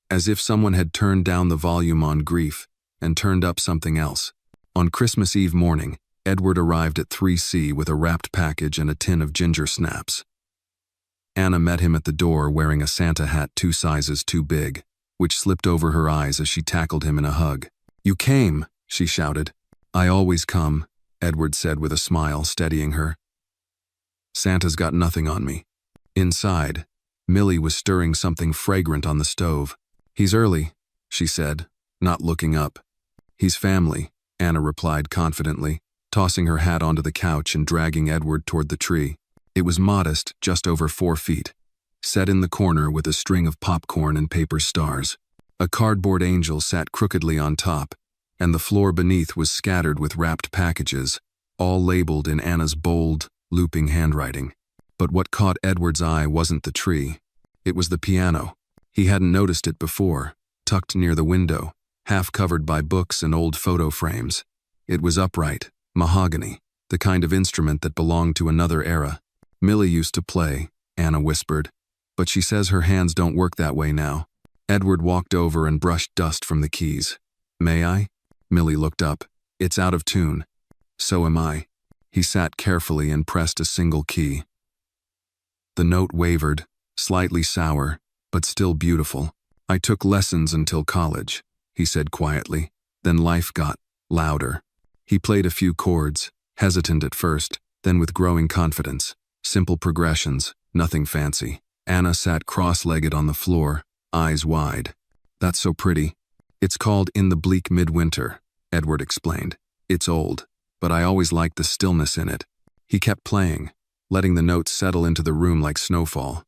As if someone had turned down the volume on grief and turned up something else. On Christmas Eve morning, Edward arrived at 3C with a wrapped package and a tin of ginger snaps. Anna met him at the door wearing a Santa hat 2 sizes too big, which slipped over her eyes as she tackled him in a hug. "You came," she shouted. "I always come," Edward said with a smile, steadying her. "Santa's got nothing on me." Inside, Millie was stirring something fragrant on the stove. "He's early," she said, not looking up. "He's family," Anna replied confidently, tossing her hat onto the couch and dragging Edward toward the tree. It was modest, just over 4 feet, set in the corner with a string of popcorn and paper stars. A cardboard angel sat crookedly on top, and the floor beneath was scattered with wrapped packages, all labeled in Anna's bold, looping handwriting. But what caught Edward's eye wasn't the tree. It was the piano. He hadn't noticed it before, tucked near the window, half covered by books and old photo frames. It was upright, mahogany, the kind of instrument that belonged to another era. "Millie used to play," Anna whispered, "but she says her hands don't work that way now." Edward walked over and brushed dust from the keys. "May I?" Millie looked up. "It's out of tune." "So am I." He sat carefully and pressed a single key. The note wavered, slightly sour, but still beautiful. "I took lessons until college," he said quietly. "Then life got louder." He played a few chords, hesitant at first, then with growing confidence. Simple progressions, nothing fancy. Anna sat cross-legged on the floor, eyes wide. "That's so pretty." "It's called In the Bleak Midwinter," Edward explained. "It's old, but I always liked the stillness in it." He kept playing, letting the notes settle into the room like snowfall.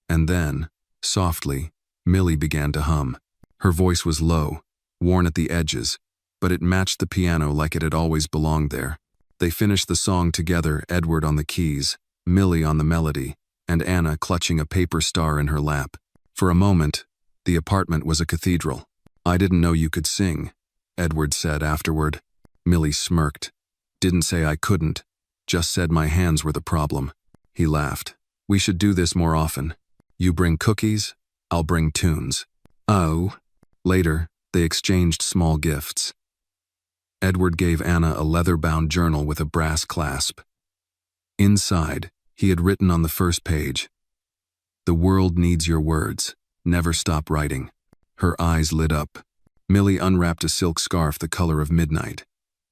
And then, softly, Millie began to hum. Her voice was low, worn at the edges, but it matched the piano like it had always belonged there. They finished the song together, Edward on the keys, Millie on the melody, and Anna clutching a paper star in her lap. For a moment, the apartment was a cathedral. "I didn't know you could sing," Edward said afterward. Millie smirked. "Didn't say I couldn't, just said my hands were the problem." He laughed. "We should do this more often. You bring cookies, I'll bring tunes." "Oh." Later, they exchanged small gifts. Edward gave Anna a leather-bound journal with a brass clasp. Inside, he had written on the first page, "The world needs your words. Never stop writing." Her eyes lit up. Millie unwrapped a silk scarf the color of midnight.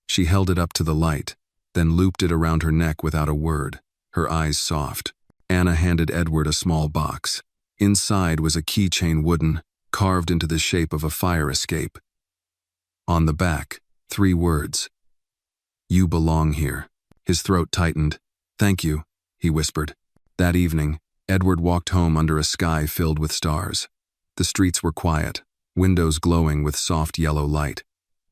She held it up to the light, then looped it around her neck without a word, her eyes soft. Anna handed Edward a small box. Inside was a keychain, wooden, carved into the shape of a fire escape. On the back, 3 words. "You belong here." His throat tightened. "Thank you," he whispered. That evening, Edward walked home under a sky filled with stars. The streets were quiet, windows glowing with soft yellow light.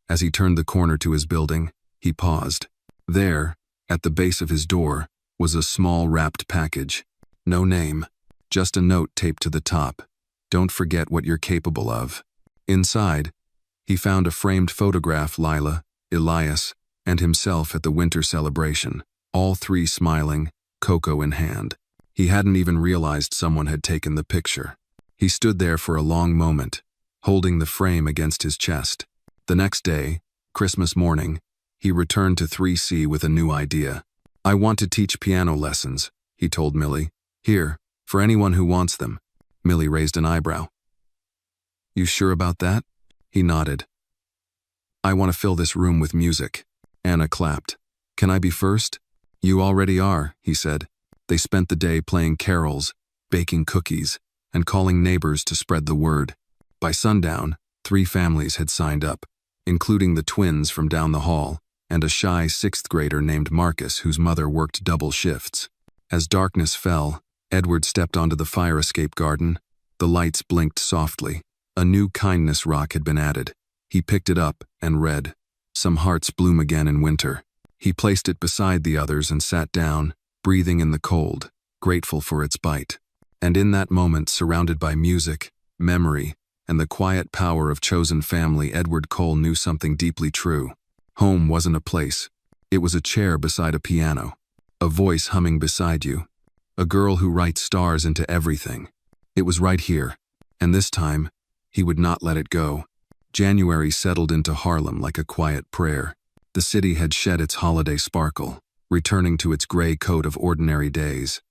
As he turned the corner to his building, he paused. There, at the base of his door, was a small wrapped package. No name, just a note taped to the top. "Don't forget what you're capable of." Inside, he found a framed photograph, Lila, Elias, and himself at the winter celebration, all 3 smiling, cocoa in hand. He hadn't even realized someone had taken the picture. He stood there for a long moment, holding the frame against his chest. The next day, Christmas morning, he returned to 3C with a new idea. "I want to teach piano lessons," he told Millie. "Here, for anyone who wants them." Millie raised an eyebrow. "You sure about that?" He nodded. "I want to fill this room with music." Anna clapped. "Can I be first?" "You already are," he said. They spent the day playing carols, baking cookies, and calling neighbors to spread the word. By sundown, 3 families had signed up, including the twins from down the hall and a shy 6th grader named Marcus whose mother worked double shifts. As darkness fell, Edward stepped onto the fire escape garden. The lights blinked softly. A new kindness rock had been added. He picked it up and read, Some hearts bloom again in winter. He placed it beside the others and sat down, breathing in the cold, grateful for its bite. And in that moment, surrounded by music, memory, and the quiet power of chosen family, Edward Cole knew something deeply true. Home wasn't a place. It was a chair beside a piano, a voice humming beside you, a girl who writes stars into everything. It was right here, and this time, he would not let it go. January settled into Harlem like a quiet prayer. The city had shed its holiday sparkle, returning to its gray coat of ordinary days.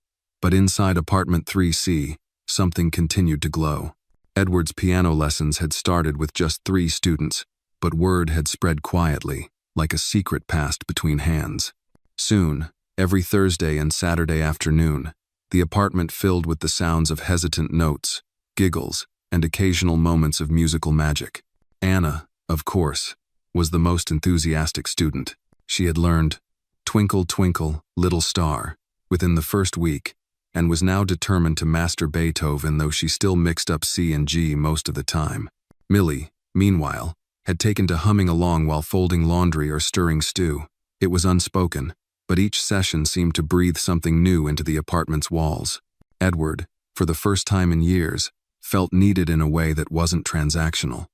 But inside apartment 3C, something continued to glow. Edward's piano lessons had started with just 3 students, but word had spread quietly, like a secret passed between hands. Soon, every Thursday and Saturday afternoon, the apartment filled with the sounds of hesitant notes, giggles, and occasional moments of musical magic. Anna, of course, was the most enthusiastic student. She had learned "Twinkle, Twinkle, Little Star" within the first week, and was now determined to master Beethoven, though she still mixed up C and G most of the time. Millie, meanwhile, had taken to humming along while folding laundry or stirring stew. It was unspoken, but each session seemed to breathe something new into the apartment's walls. Edward, for the first time in years, felt needed in a way that wasn't transactional.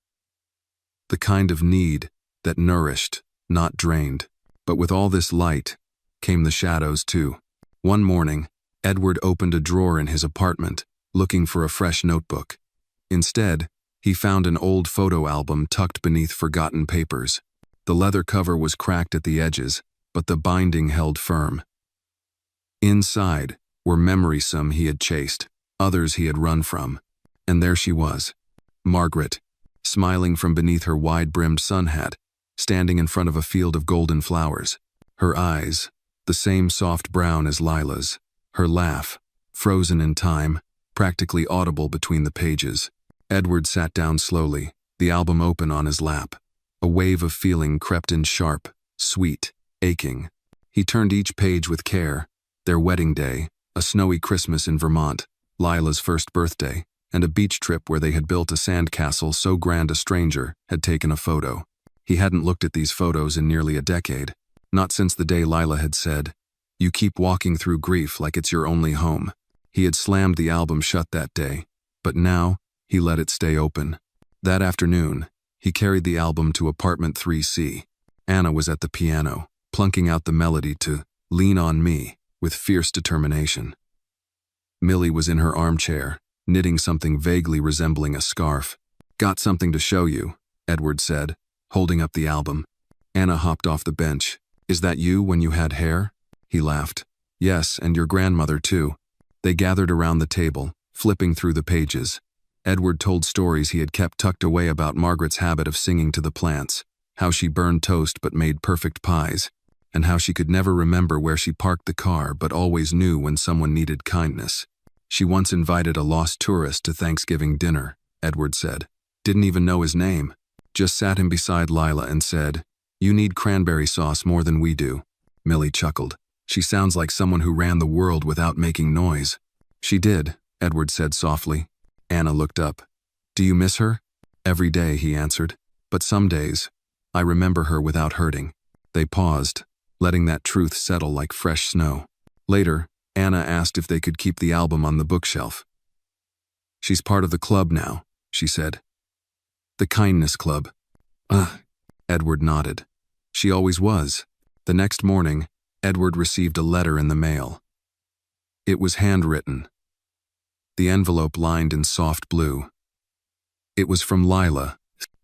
The kind of need that nourished, not drained. But with all this light, came the shadows too. One morning, Edward opened a drawer in his apartment, looking for a fresh notebook. Instead, he found an old photo album tucked beneath forgotten papers. The leather cover was cracked at the edges, but the binding held firm. Inside were memories, some he had chased, others he had run from. And there she was, Margaret, smiling from beneath her wide-brimmed sun hat, standing in front of a field of golden flowers. Her eyes, the same soft brown as Lila's. Her laugh, frozen in time, practically audible between the pages. Edward sat down slowly, the album open on his lap. A wave of feeling crept in, sharp, sweet, aching. He turned each page with care. Their wedding day, a snowy Christmas in Vermont, Lila's first birthday, and a beach trip where they had built a sandcastle so grand a stranger had taken a photo. He hadn't looked at these photos in nearly a decade, not since the day Lila had said, "You keep walking through grief like it's your only home." He had slammed the album shut that day, but now he let it stay open. That afternoon, he carried the album to apartment 3C. Anna was at the piano, plunking out the melody to "Lean on Me" with fierce determination. Millie was in her armchair, knitting something vaguely resembling a scarf. "Got something to show you," Edward said, holding up the album. Anna hopped off the bench. "Is that you when you had hair?" He laughed. "Yes, and your grandmother too." They gathered around the table, flipping through the pages. Edward told stories he had kept tucked away about Margaret's habit of singing to the plants, how she burned toast but made perfect pies, and how she could never remember where she parked the car but always knew when someone needed kindness. She once invited a lost tourist to Thanksgiving dinner, Edward said. Didn't even know his name. Just sat him beside Lila and said, "You need cranberry sauce more than we do." Millie chuckled. "She sounds like someone who ran the world without making noise." "She did," Edward said softly. Anna looked up. "Do you miss her?" "Every day," he answered. "But some days, I remember her without hurting." They paused, letting that truth settle like fresh snow. Later, Anna asked if they could keep the album on the bookshelf. "She's part of the club now," she said. "The Kindness Club." Edward nodded. "She always was." The next morning, Edward received a letter in the mail. It was handwritten, the envelope lined in soft blue. It was from Lila.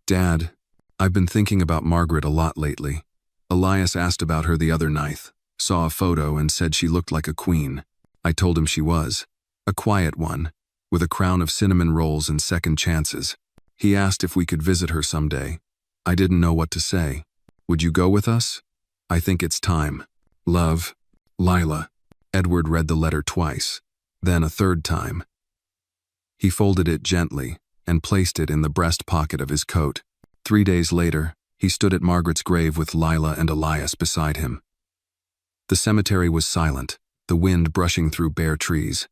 "Dad, I've been thinking about Margaret a lot lately. Elias asked about her the other night, saw a photo and said she looked like a queen. I told him she was. A quiet one, with a crown of cinnamon rolls and second chances. He asked if we could visit her someday. I didn't know what to say. Would you go with us? I think it's time. Love, Lila." Edward read the letter twice, then a third time. He folded it gently and placed it in the breast pocket of his coat. 3 days later, he stood at Margaret's grave with Lila and Elias beside him. The cemetery was silent, the wind brushing through bare trees.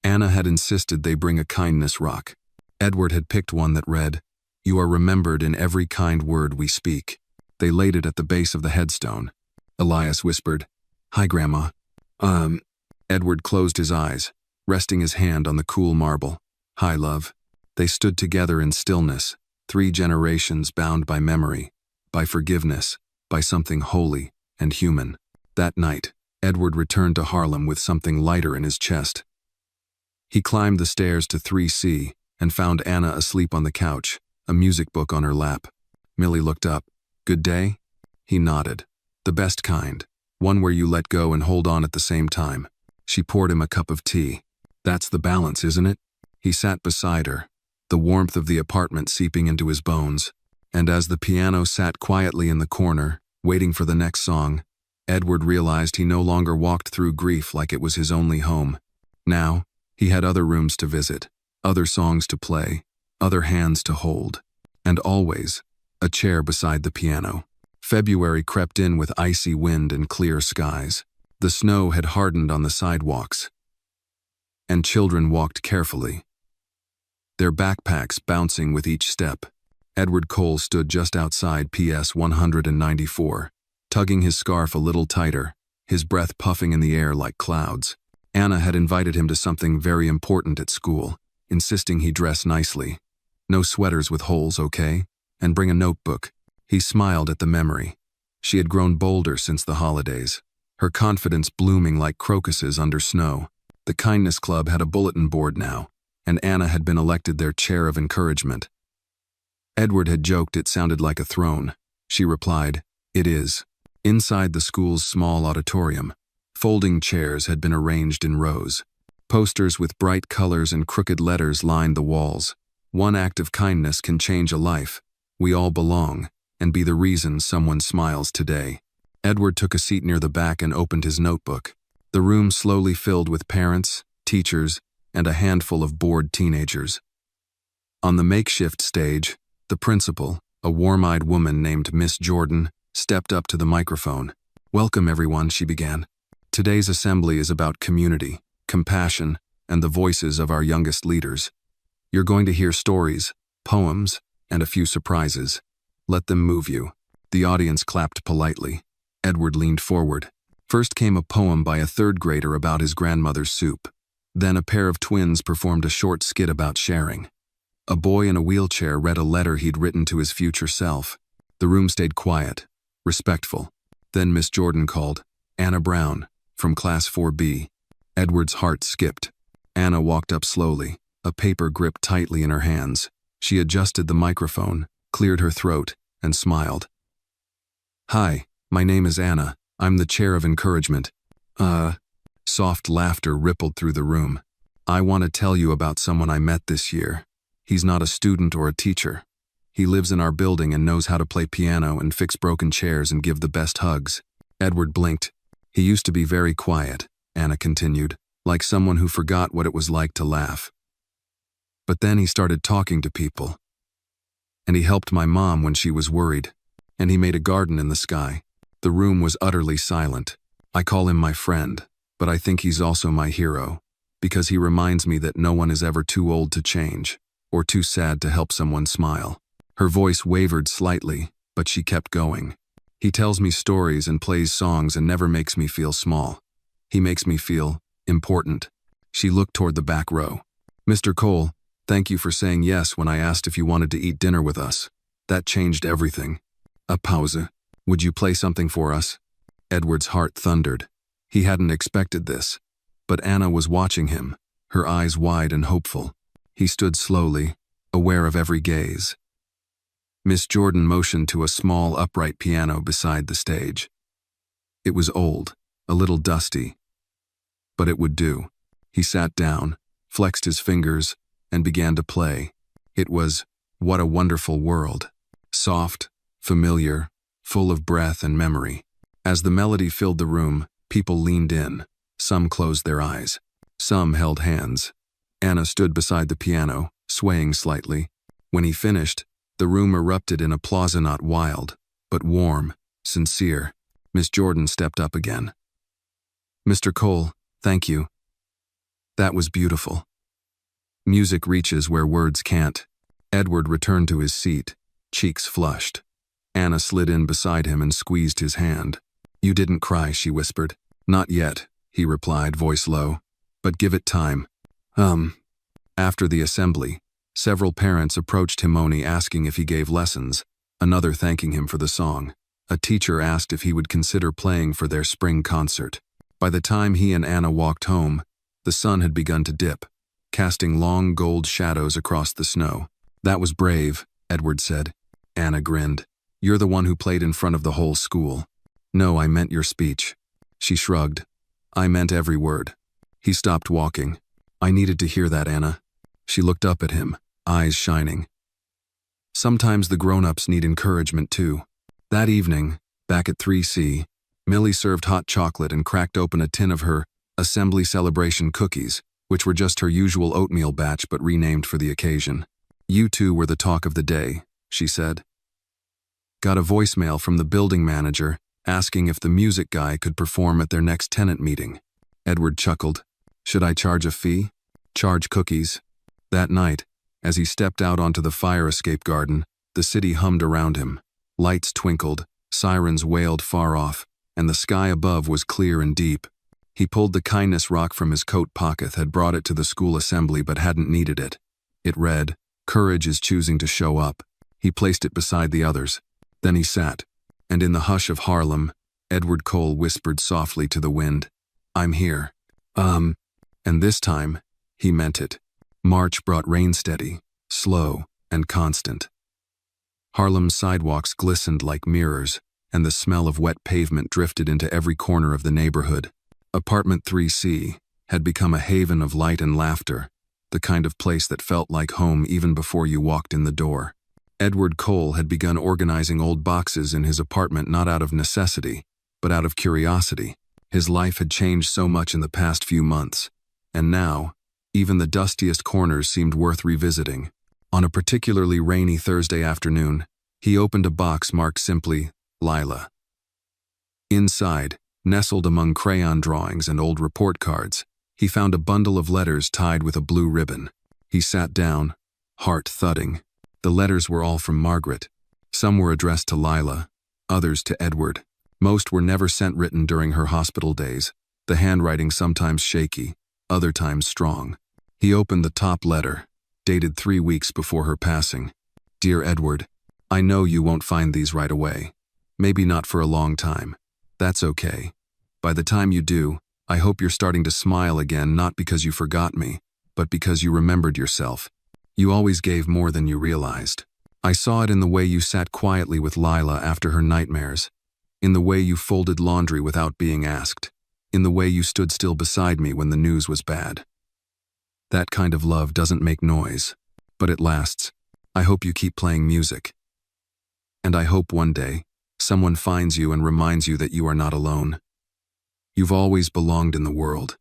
Anna had insisted they bring a kindness rock. Edward had picked one that read, "You are remembered in every kind word we speak." They laid it at the base of the headstone. Elias whispered, "Hi, Grandma." Edward closed his eyes, resting his hand on the cool marble. "Hi, love." They stood together in stillness, 3 generations bound by memory, by forgiveness, by something holy and human. That night, Edward returned to Harlem with something lighter in his chest. He climbed the stairs to 3C and found Anna asleep on the couch, a music book on her lap. Millie looked up. "Good day?" He nodded. "The best kind, one where you let go and hold on at the same time." She poured him a cup of tea. "That's the balance, isn't it?" He sat beside her, the warmth of the apartment seeping into his bones. And as the piano sat quietly in the corner, waiting for the next song, Edward realized he no longer walked through grief like it was his only home. Now, he had other rooms to visit, other songs to play, other hands to hold, and always, a chair beside the piano. February crept in with icy wind and clear skies. The snow had hardened on the sidewalks, and children walked carefully, their backpacks bouncing with each step. Edward Cole stood just outside PS 194, tugging his scarf a little tighter, his breath puffing in the air like clouds. Anna had invited him to something very important at school, insisting he dress nicely. "No sweaters with holes, okay? And bring a notebook." He smiled at the memory. She had grown bolder since the holidays, her confidence blooming like crocuses under snow. The Kindness Club had a bulletin board now, and Anna had been elected their chair of encouragement. Edward had joked it sounded like a throne. She replied, "It is." Inside the school's small auditorium, folding chairs had been arranged in rows. Posters with bright colors and crooked letters lined the walls. "One act of kindness can change a life. We all belong, and be the reason someone smiles today." Edward took a seat near the back and opened his notebook. The room slowly filled with parents, teachers, and a handful of bored teenagers. On the makeshift stage, the principal, a warm-eyed woman named Miss Jordan, stepped up to the microphone. "Welcome, everyone," she began. "Today's assembly is about community, compassion, and the voices of our youngest leaders. You're going to hear stories, poems, and a few surprises. Let them move you." The audience clapped politely. Edward leaned forward. First came a poem by a 3rd grader about his grandmother's soup. Then a pair of twins performed a short skit about sharing. A boy in a wheelchair read a letter he'd written to his future self. The room stayed quiet, respectful. Then Miss Jordan called, "Anna Brown, from Class 4B. Edward's heart skipped. Anna walked up slowly, a paper gripped tightly in her hands. She adjusted the microphone, cleared her throat, and smiled. "Hi, my name is Anna. I'm the chair of encouragement." Soft laughter rippled through the room. "I want to tell you about someone I met this year. He's not a student or a teacher. He lives in our building and knows how to play piano and fix broken chairs and give the best hugs." Edward blinked. "He used to be very quiet," Anna continued, "like someone who forgot what it was like to laugh. But then he started talking to people. And he helped my mom when she was worried. And he made a garden in the sky." The room was utterly silent. "I call him my friend, but I think he's also my hero, because he reminds me that no one is ever too old to change, or too sad to help someone smile." Her voice wavered slightly, but she kept going. "He tells me stories and plays songs and never makes me feel small. He makes me feel important." She looked toward the back row. "Mr. Cole, thank you for saying yes when I asked if you wanted to eat dinner with us. That changed everything." A pause. "Would you play something for us?" Edward's heart thundered. He hadn't expected this, but Anna was watching him, her eyes wide and hopeful. He stood slowly, aware of every gaze. Miss Jordan motioned to a small upright piano beside the stage. It was old, a little dusty, but it would do. He sat down, flexed his fingers, and began to play. It was "What a Wonderful World," soft, familiar, full of breath and memory. As the melody filled the room, people leaned in. Some closed their eyes. Some held hands. Anna stood beside the piano, swaying slightly. When he finished, the room erupted in applause, not wild, but warm, sincere. Miss Jordan stepped up again. "Mr. Cole, thank you. That was beautiful." Music reaches where words can't. Edward returned to his seat, cheeks flushed. Anna slid in beside him and squeezed his hand. "You didn't cry," she whispered. "Not yet," he replied, voice low. "But give it time." After the assembly, several parents approached Himoni asking if he gave lessons, another thanking him for the song. A teacher asked if he would consider playing for their spring concert. By the time he and Anna walked home, the sun had begun to dip, casting long gold shadows across the snow. "That was brave," Edward said. Anna grinned. "You're the one who played in front of the whole school." "No, I meant your speech." She shrugged. "I meant every word." He stopped walking. "I needed to hear that, Anna." She looked up at him, eyes shining. "Sometimes the grown-ups need encouragement too." That evening, back at 3C, Millie served hot chocolate and cracked open a tin of her assembly celebration cookies, which were just her usual oatmeal batch but renamed for the occasion. "You two were the talk of the day," she said. "Got a voicemail from the building manager asking if the music guy could perform at their next tenant meeting." Edward chuckled. "Should I charge a fee?" "Charge cookies." That night, as he stepped out onto the fire escape garden, the city hummed around him. Lights twinkled, sirens wailed far off, and the sky above was clear and deep. He pulled the kindness rock from his coat pocket, had brought it to the school assembly but hadn't needed it. It read, "Courage is choosing to show up." He placed it beside the others. Then he sat, and in the hush of Harlem, Edward Cole whispered softly to the wind, "I'm here." And this time, he meant it. March brought rain steady, slow, and constant. Harlem's sidewalks glistened like mirrors, and the smell of wet pavement drifted into every corner of the neighborhood. Apartment 3C had become a haven of light and laughter, the kind of place that felt like home even before you walked in the door. Edward Cole had begun organizing old boxes in his apartment not out of necessity, but out of curiosity. His life had changed so much in the past few months, and now, even the dustiest corners seemed worth revisiting. On a particularly rainy Thursday afternoon, he opened a box marked simply, "Lila." Inside, nestled among crayon drawings and old report cards, he found a bundle of letters tied with a blue ribbon. He sat down, heart thudding. The letters were all from Margaret. Some were addressed to Lila, others to Edward. Most were never sent, written during her hospital days, the handwriting sometimes shaky, other times strong. He opened the top letter, dated 3 weeks before her passing. "Dear Edward, I know you won't find these right away. Maybe not for a long time. That's okay. By the time you do, I hope you're starting to smile again, not because you forgot me, but because you remembered yourself. You always gave more than you realized. I saw it in the way you sat quietly with Lila after her nightmares, in the way you folded laundry without being asked, in the way you stood still beside me when the news was bad. That kind of love doesn't make noise, but it lasts. I hope you keep playing music. And I hope one day, someone finds you and reminds you that you are not alone. You've always belonged in the world.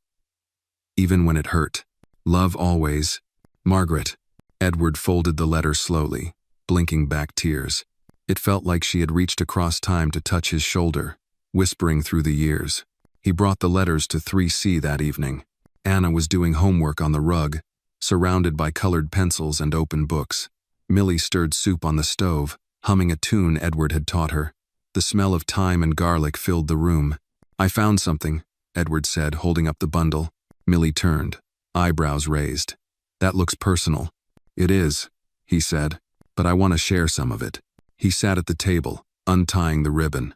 Even when it hurt. Love always. Margaret." Edward folded the letter slowly, blinking back tears. It felt like she had reached across time to touch his shoulder, whispering through the years. He brought the letters to 3C that evening. Anna was doing homework on the rug, surrounded by colored pencils and open books. Millie stirred soup on the stove, humming a tune Edward had taught her. The smell of thyme and garlic filled the room. "I found something," Edward said, holding up the bundle. Millie turned, eyebrows raised. "That looks personal." "It is," he said, "but I want to share some of it." He sat at the table, untying the ribbon.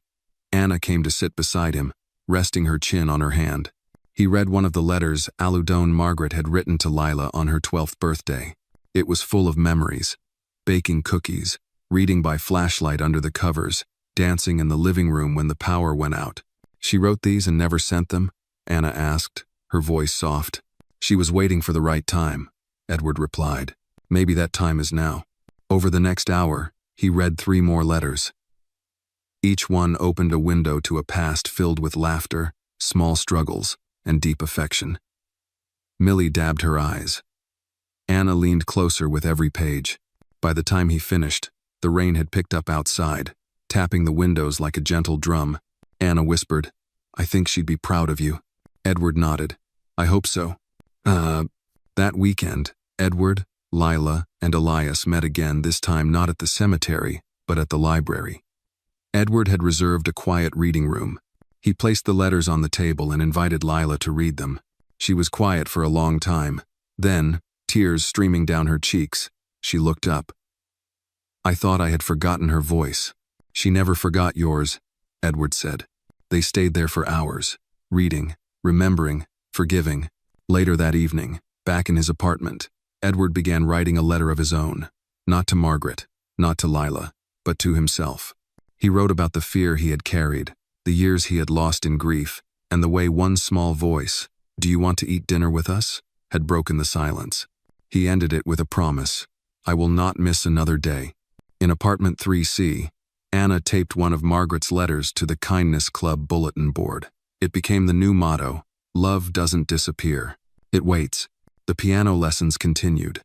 Anna came to sit beside him, resting her chin on her hand. He read one of the letters Aludone Margaret had written to Lila on her 12th birthday. It was full of memories. Baking cookies, reading by flashlight under the covers, dancing in the living room when the power went out. "She wrote these and never sent them?" Anna asked, her voice soft. "She was waiting for the right time," Edward replied. "Maybe that time is now." Over the next hour, he read 3 more letters. Each one opened a window to a past filled with laughter, small struggles, and deep affection. Millie dabbed her eyes. Anna leaned closer with every page. By the time he finished, the rain had picked up outside, tapping the windows like a gentle drum. Anna whispered, "I think she'd be proud of you." Edward nodded. "I hope so." That weekend, Edward, Lila, and Elias met again, this time not at the cemetery, but at the library. Edward had reserved a quiet reading room. He placed the letters on the table and invited Lila to read them. She was quiet for a long time. Then, tears streaming down her cheeks, she looked up. I thought I had forgotten her voice. She never forgot yours, Edward said. They stayed there for hours, reading, remembering, forgiving. Later that evening, back in his apartment, Edward began writing a letter of his own. Not to Margaret, not to Lila, but to himself. He wrote about the fear he had carried, the years he had lost in grief, and the way one small voice, "Do you want to eat dinner with us?" had broken the silence. He ended it with a promise. I will not miss another day. In apartment 3C, Anna taped one of Margaret's letters to the Kindness Club bulletin board. It became the new motto, love doesn't disappear. It waits. The piano lessons continued.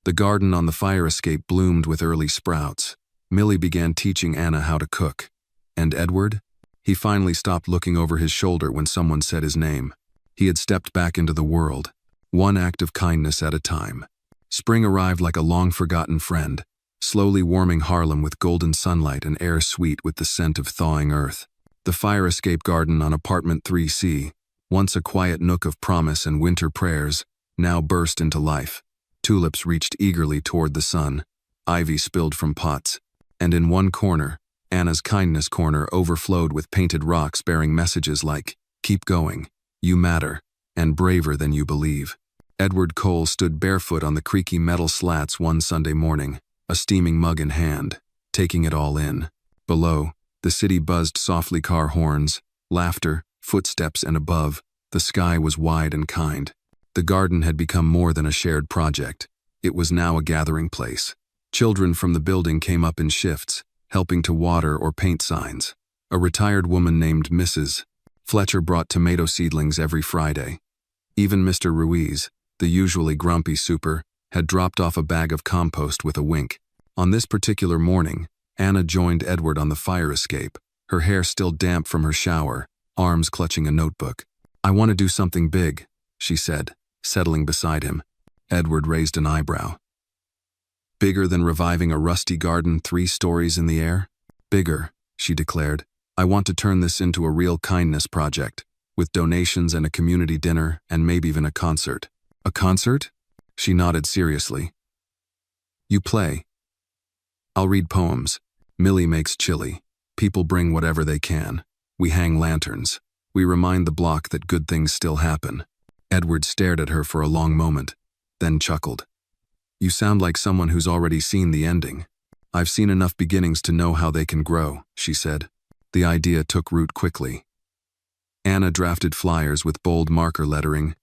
The garden on the fire escape bloomed with early sprouts. Millie began teaching Anna how to cook. And Edward? He finally stopped looking over his shoulder when someone said his name. He had stepped back into the world, one act of kindness at a time. Spring arrived like a long-forgotten friend, slowly warming Harlem with golden sunlight and air sweet with the scent of thawing earth. The fire escape garden on apartment 3C, once a quiet nook of promise and winter prayers, now burst into life. Tulips reached eagerly toward the sun. Ivy spilled from pots. And in one corner, Anna's kindness corner overflowed with painted rocks bearing messages like, keep going, you matter, and braver than you believe. Edward Cole stood barefoot on the creaky metal slats one Sunday morning, a steaming mug in hand, taking it all in. Below, the city buzzed softly car horns, laughter, footsteps, and above, the sky was wide and kind. The garden had become more than a shared project. It was now a gathering place. Children from the building came up in shifts, helping to water or paint signs. A retired woman named Mrs. Fletcher brought tomato seedlings every Friday. Even Mr. Ruiz, the usually grumpy super, had dropped off a bag of compost with a wink. On this particular morning, Anna joined Edward on the fire escape, her hair still damp from her shower, arms clutching a notebook. I want to do something big, she said, settling beside him. Edward raised an eyebrow. Bigger than reviving a rusty garden 3 stories in the air? Bigger, she declared. I want to turn this into a real kindness project, with donations and a community dinner and maybe even a concert. A concert? She nodded seriously. You play. I'll read poems. Millie makes chili. People bring whatever they can. We hang lanterns. We remind the block that good things still happen. Edward stared at her for a long moment, then chuckled. You sound like someone who's already seen the ending. I've seen enough beginnings to know how they can grow, she said. The idea took root quickly. Anna drafted flyers with bold marker lettering.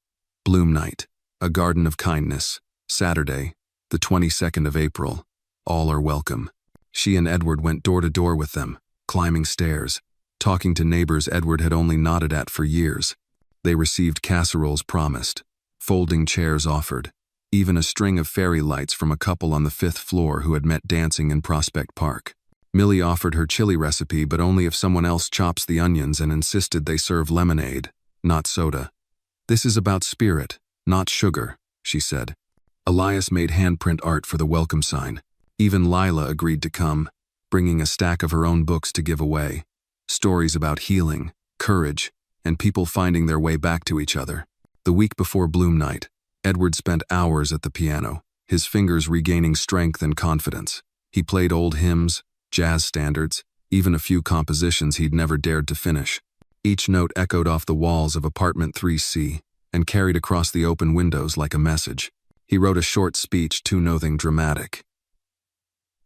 Bloom Night, a garden of kindness, Saturday, the 22nd of April. All are welcome. She and Edward went door to door with them, climbing stairs, talking to neighbors Edward had only nodded at for years. They received casseroles promised, folding chairs offered, even a string of fairy lights from a couple on the 5th floor who had met dancing in Prospect Park. Millie offered her chili recipe, but only if someone else chops the onions, and insisted they serve lemonade, not soda. This is about spirit, not sugar, she said. Elias made handprint art for the welcome sign. Even Lila agreed to come, bringing a stack of her own books to give away. Stories about healing, courage, and people finding their way back to each other. The week before Bloom Night, Edward spent hours at the piano, his fingers regaining strength and confidence. He played old hymns, jazz standards, even a few compositions he'd never dared to finish. Each note echoed off the walls of apartment 3C and carried across the open windows like a message. He wrote a short speech, too nothing dramatic.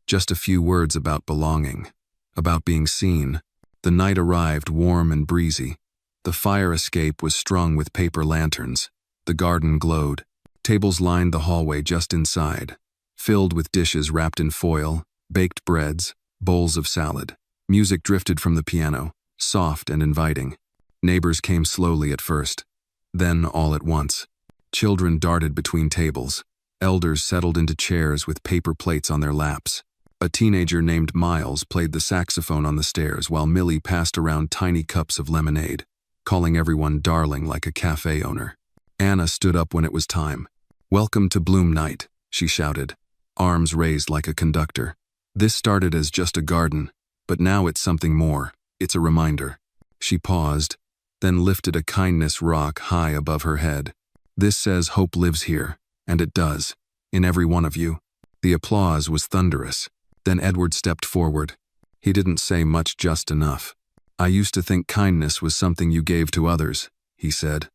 Just a few words about belonging, about being seen. The night arrived warm and breezy. The fire escape was strung with paper lanterns. The garden glowed. Tables lined the hallway just inside, filled with dishes wrapped in foil, baked breads, bowls of salad. Music drifted from the piano, soft and inviting. Neighbors came slowly at first, then all at once. Children darted between tables. Elders settled into chairs with paper plates on their laps. A teenager named Miles played the saxophone on the stairs while Millie passed around tiny cups of lemonade, calling everyone darling like a cafe owner. Anna stood up when it was time. Welcome to Bloom Night, she shouted, arms raised like a conductor. This started as just a garden. But now it's something more. It's a reminder. She paused, then lifted a kindness rock high above her head. This says hope lives here, and it does, in every one of you. The applause was thunderous. Then Edward stepped forward. He didn't say much, just enough. I used to think kindness was something you gave to others, he said.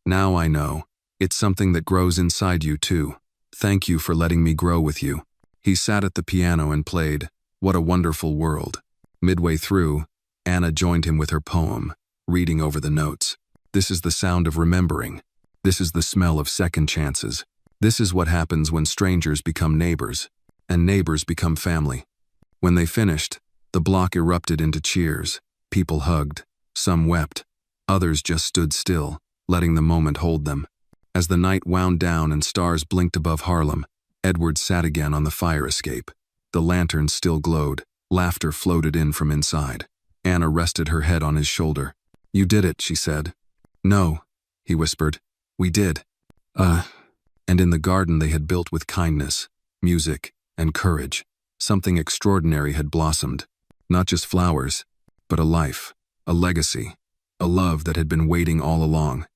Now I know. It's something that grows inside you too. Thank you for letting me grow with you. He sat at the piano and played What a Wonderful World. Midway through, Anna joined him with her poem, reading over the notes. This is the sound of remembering. This is the smell of second chances. This is what happens when strangers become neighbors, and neighbors become family. When they finished, the block erupted into cheers. People hugged. Some wept. Others just stood still, letting the moment hold them. As the night wound down and stars blinked above Harlem, Edward sat again on the fire escape. The lanterns still glowed. Laughter floated in from inside. Anna rested her head on his shoulder. You did it, she said. No, he whispered. We did. And in the garden they had built with kindness, music, and courage, something extraordinary had blossomed. Not just flowers, but a life, a legacy, a love that had been waiting all along.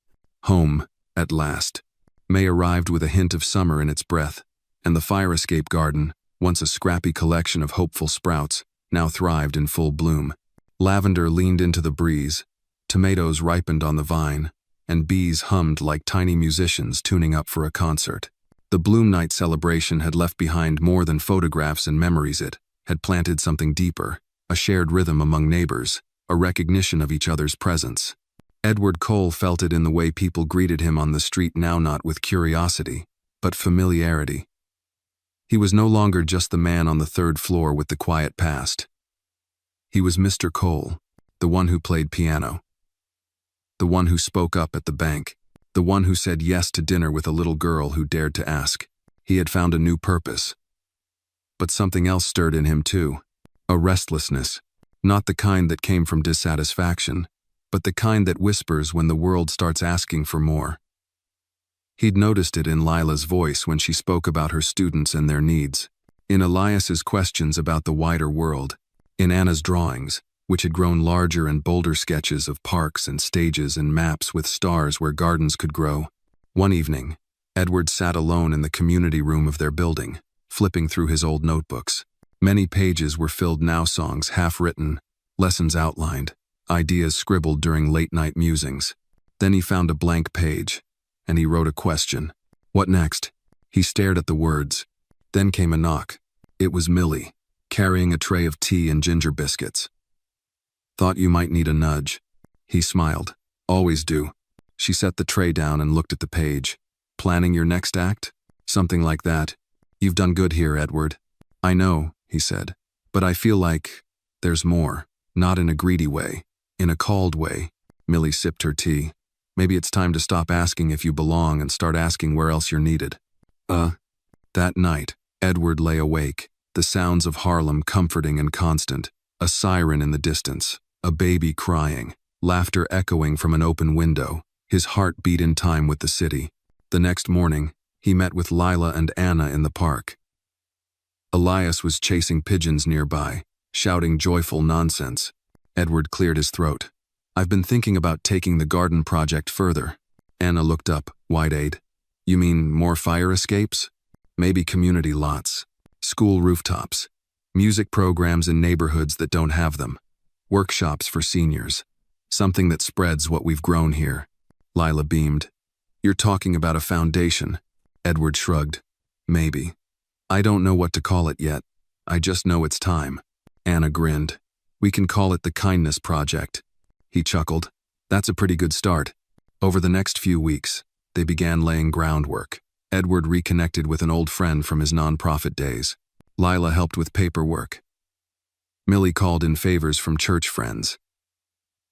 Home, at last. May arrived with a hint of summer in its breath, and the fire escape garden, once a scrappy collection of hopeful sprouts, now thrived in full bloom. Lavender leaned into the breeze, tomatoes ripened on the vine, and bees hummed like tiny musicians tuning up for a concert. The Bloom Night celebration had left behind more than photographs and memories. It had planted something deeper, a shared rhythm among neighbors, a recognition of each other's presence. Edward Cole felt it in the way people greeted him on the street, now not with curiosity, but familiarity. He was no longer just the man on the third floor with the quiet past. He was Mr. Cole, the one who played piano, the one who spoke up at the bank, the one who said yes to dinner with a little girl who dared to ask. He had found a new purpose. But something else stirred in him too, a restlessness, not the kind that came from dissatisfaction, but the kind that whispers when the world starts asking for more. He'd noticed it in Lila's voice when she spoke about her students and their needs, in Elias's questions about the wider world, in Anna's drawings, which had grown larger and bolder sketches of parks and stages and maps with stars where gardens could grow. One evening, Edward sat alone in the community room of their building, flipping through his old notebooks. Many pages were filled now, songs half-written, lessons outlined, ideas scribbled during late-night musings. Then he found a blank page, and he wrote a question. What next? He stared at the words. Then came a knock. It was Millie, carrying a tray of tea and ginger biscuits. Thought you might need a nudge. He smiled. Always do. She set the tray down and looked at the page. Planning your next act? Something like that. You've done good here, Edward. I know, he said. But I feel like there's more. Not in a greedy way. In a called way. Millie sipped her tea. Maybe it's time to stop asking if you belong and start asking where else you're needed. That night, Edward lay awake, the sounds of Harlem comforting and constant, a siren in the distance, a baby crying, laughter echoing from an open window. His heart beat in time with the city. The next morning, he met with Lila and Anna in the park. Elias was chasing pigeons nearby, shouting joyful nonsense. Edward cleared his throat. I've been thinking about taking the garden project further. Anna looked up, wide-eyed. You mean more fire escapes? Maybe community lots, school rooftops, music programs in neighborhoods that don't have them, workshops for seniors, something that spreads what we've grown here. Lila beamed. You're talking about a foundation. Edward shrugged. Maybe. I don't know what to call it yet. I just know it's time. Anna grinned. We can call it the Kindness Project. He chuckled. That's a pretty good start. Over the next few weeks, they began laying groundwork. Edward reconnected with an old friend from his nonprofit days. Lila helped with paperwork. Millie called in favors from church friends.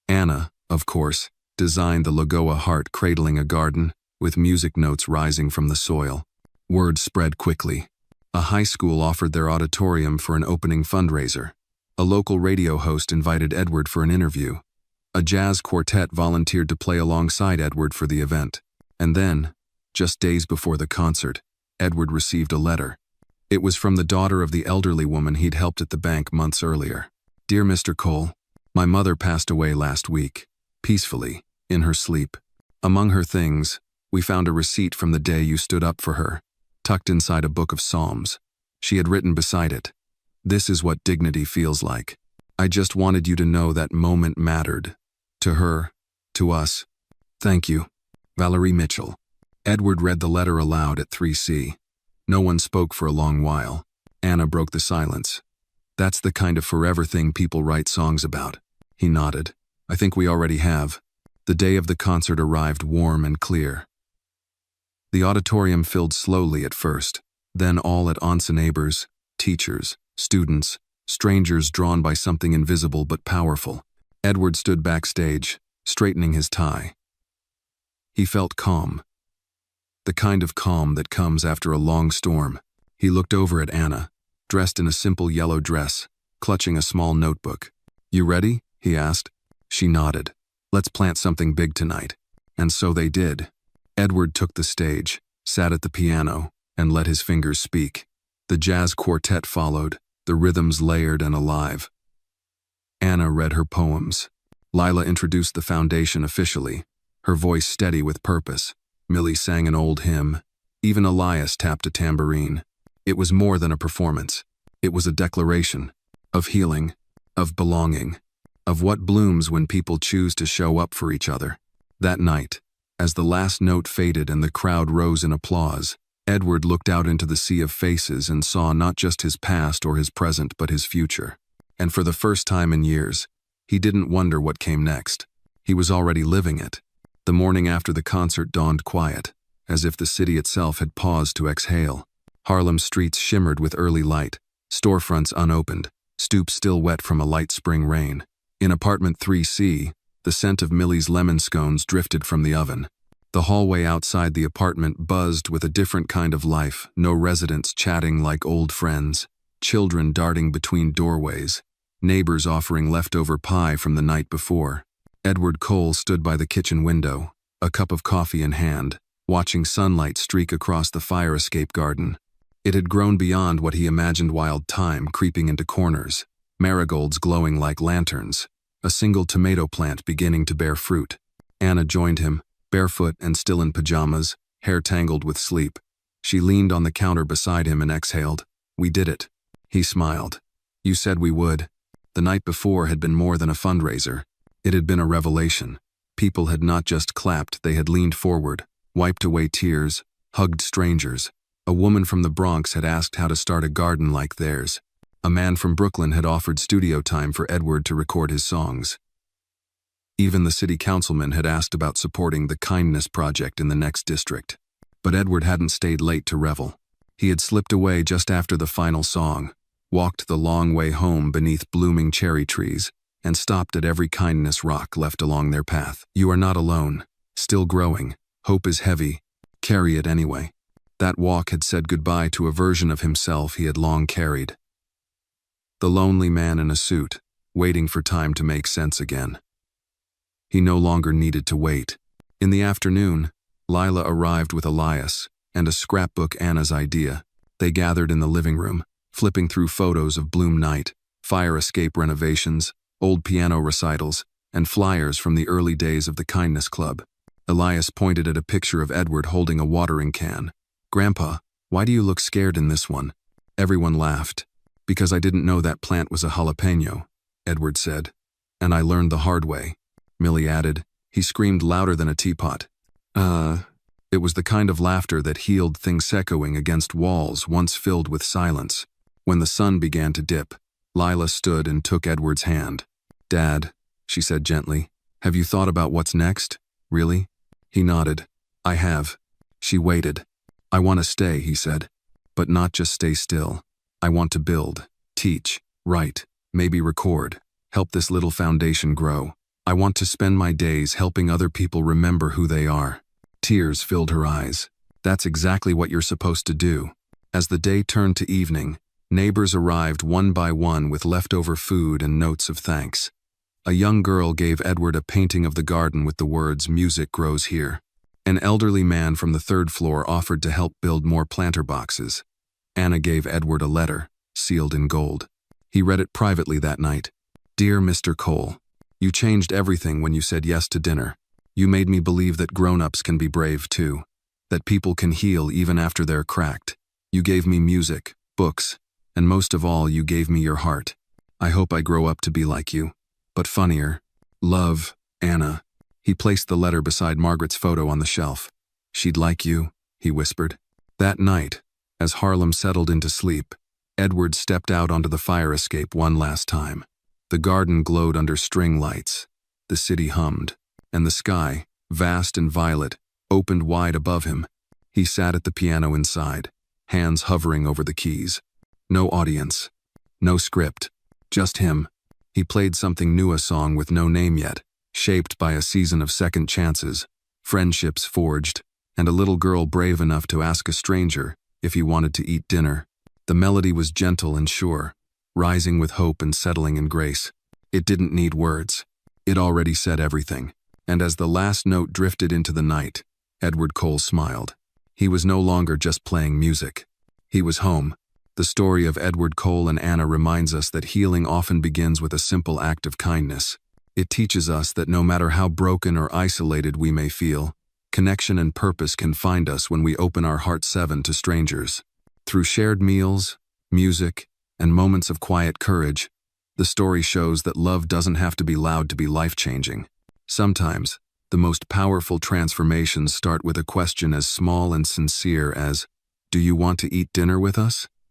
Anna, of course, designed the Lagoa heart cradling a garden, with music notes rising from the soil. Word spread quickly. A high school offered their auditorium for an opening fundraiser. A local radio host invited Edward for an interview. A jazz quartet volunteered to play alongside Edward for the event. And then, just days before the concert, Edward received a letter. It was from the daughter of the elderly woman he'd helped at the bank months earlier. Dear Mr. Cole, my mother passed away last week, peacefully, in her sleep. Among her things, we found a receipt from the day you stood up for her, tucked inside a book of Psalms. She had written beside it, "This is what dignity feels like." I just wanted you to know that moment mattered. To her, to us. Thank you. Valerie Mitchell. Edward read the letter aloud at 3C. No one spoke for a long while. Anna broke the silence. That's the kind of forever thing people write songs about. He nodded. I think we already have. The day of the concert arrived warm and clear. The auditorium filled slowly at first, then all at once neighbors, teachers, students, strangers drawn by something invisible but powerful. Edward stood backstage, straightening his tie. He felt calm. The kind of calm that comes after a long storm. He looked over at Anna, dressed in a simple yellow dress, clutching a small notebook. You ready? He asked. She nodded. Let's plant something big tonight. And so they did. Edward took the stage, sat at the piano, and let his fingers speak. The jazz quartet followed, the rhythms layered and alive. Anna read her poems. Lila introduced the foundation officially, her voice steady with purpose. Millie sang an old hymn. Even Elias tapped a tambourine. It was more than a performance. It was a declaration of healing, of belonging, of what blooms when people choose to show up for each other. That night, as the last note faded and the crowd rose in applause, Edward looked out into the sea of faces and saw not just his past or his present but his future. And for the first time in years, he didn't wonder what came next. He was already living it. The morning after the concert dawned quiet, as if the city itself had paused to exhale. Harlem's streets shimmered with early light, storefronts unopened, stoops still wet from a light spring rain. In apartment 3C, the scent of Millie's lemon scones drifted from the oven. The hallway outside the apartment buzzed with a different kind of life, no residents chatting like old friends, children darting between doorways, neighbors offering leftover pie from the night before. Edward Cole stood by the kitchen window, a cup of coffee in hand, watching sunlight streak across the fire escape garden. It had grown beyond what he imagined, wild thyme creeping into corners, marigolds glowing like lanterns, a single tomato plant beginning to bear fruit. Anna joined him, barefoot and still in pajamas, hair tangled with sleep. She leaned on the counter beside him and exhaled. We did it. He smiled. You said we would. The night before had been more than a fundraiser. It had been a revelation. People had not just clapped, they had leaned forward, wiped away tears, hugged strangers. A woman from the Bronx had asked how to start a garden like theirs. A man from Brooklyn had offered studio time for Edward to record his songs. Even the city councilman had asked about supporting the Kindness Project in the next district. But Edward hadn't stayed late to revel. He had slipped away just after the final song, walked the long way home beneath blooming cherry trees, and stopped at every kindness rock left along their path. You are not alone. Still growing. Hope is heavy. Carry it anyway. That walk had said goodbye to a version of himself he had long carried. The lonely man in a suit, waiting for time to make sense again. He no longer needed to wait. In the afternoon, Lila arrived with Elias and a scrapbook Anna's idea. They gathered in the living room, flipping through photos of Bloom Night, fire escape renovations, old piano recitals, and flyers from the early days of the Kindness Club. Elias pointed at a picture of Edward holding a watering can. Grandpa, why do you look scared in this one? Everyone laughed. Because I didn't know that plant was a jalapeno, Edward said. And I learned the hard way, Millie added. He screamed louder than a teapot. It was the kind of laughter that healed things echoing against walls once filled with silence. When the sun began to dip, Lila stood and took Edward's hand. Dad, she said gently, have you thought about what's next? Really? He nodded. I have. She waited. I want to stay, he said. But not just stay still. I want to build, teach, write, maybe record, help this little foundation grow. I want to spend my days helping other people remember who they are. Tears filled her eyes. That's exactly what you're supposed to do. As the day turned to evening, neighbors arrived one by one with leftover food and notes of thanks. A young girl gave Edward a painting of the garden with the words, "Music grows here." An elderly man from the third floor offered to help build more planter boxes. Anna gave Edward a letter, sealed in gold. He read it privately that night. Dear Mr. Cole, you changed everything when you said yes to dinner. You made me believe that grown-ups can be brave too, that people can heal even after they're cracked. You gave me music, books, and most of all, you gave me your heart. I hope I grow up to be like you. But funnier. Love, Anna. He placed the letter beside Margaret's photo on the shelf. She'd like you, he whispered. That night, as Harlem settled into sleep, Edward stepped out onto the fire escape one last time. The garden glowed under string lights. The city hummed, and the sky, vast and violet, opened wide above him. He sat at the piano inside, hands hovering over the keys. No audience, no script, just him. He played something new, a song with no name yet, shaped by a season of second chances, friendships forged, and a little girl brave enough to ask a stranger if he wanted to eat dinner. The melody was gentle and sure, rising with hope and settling in grace. It didn't need words. It already said everything. And as the last note drifted into the night, Edward Cole smiled. He was no longer just playing music. He was home. The story of Edward Cole and Anna reminds us that healing often begins with a simple act of kindness. It teaches us that no matter how broken or isolated we may feel, connection and purpose can find us when we open our heart seven to strangers. Through shared meals, music, and moments of quiet courage, the story shows that love doesn't have to be loud to be life-changing. Sometimes, the most powerful transformations start with a question as small and sincere as, "Do you want to eat dinner with us?"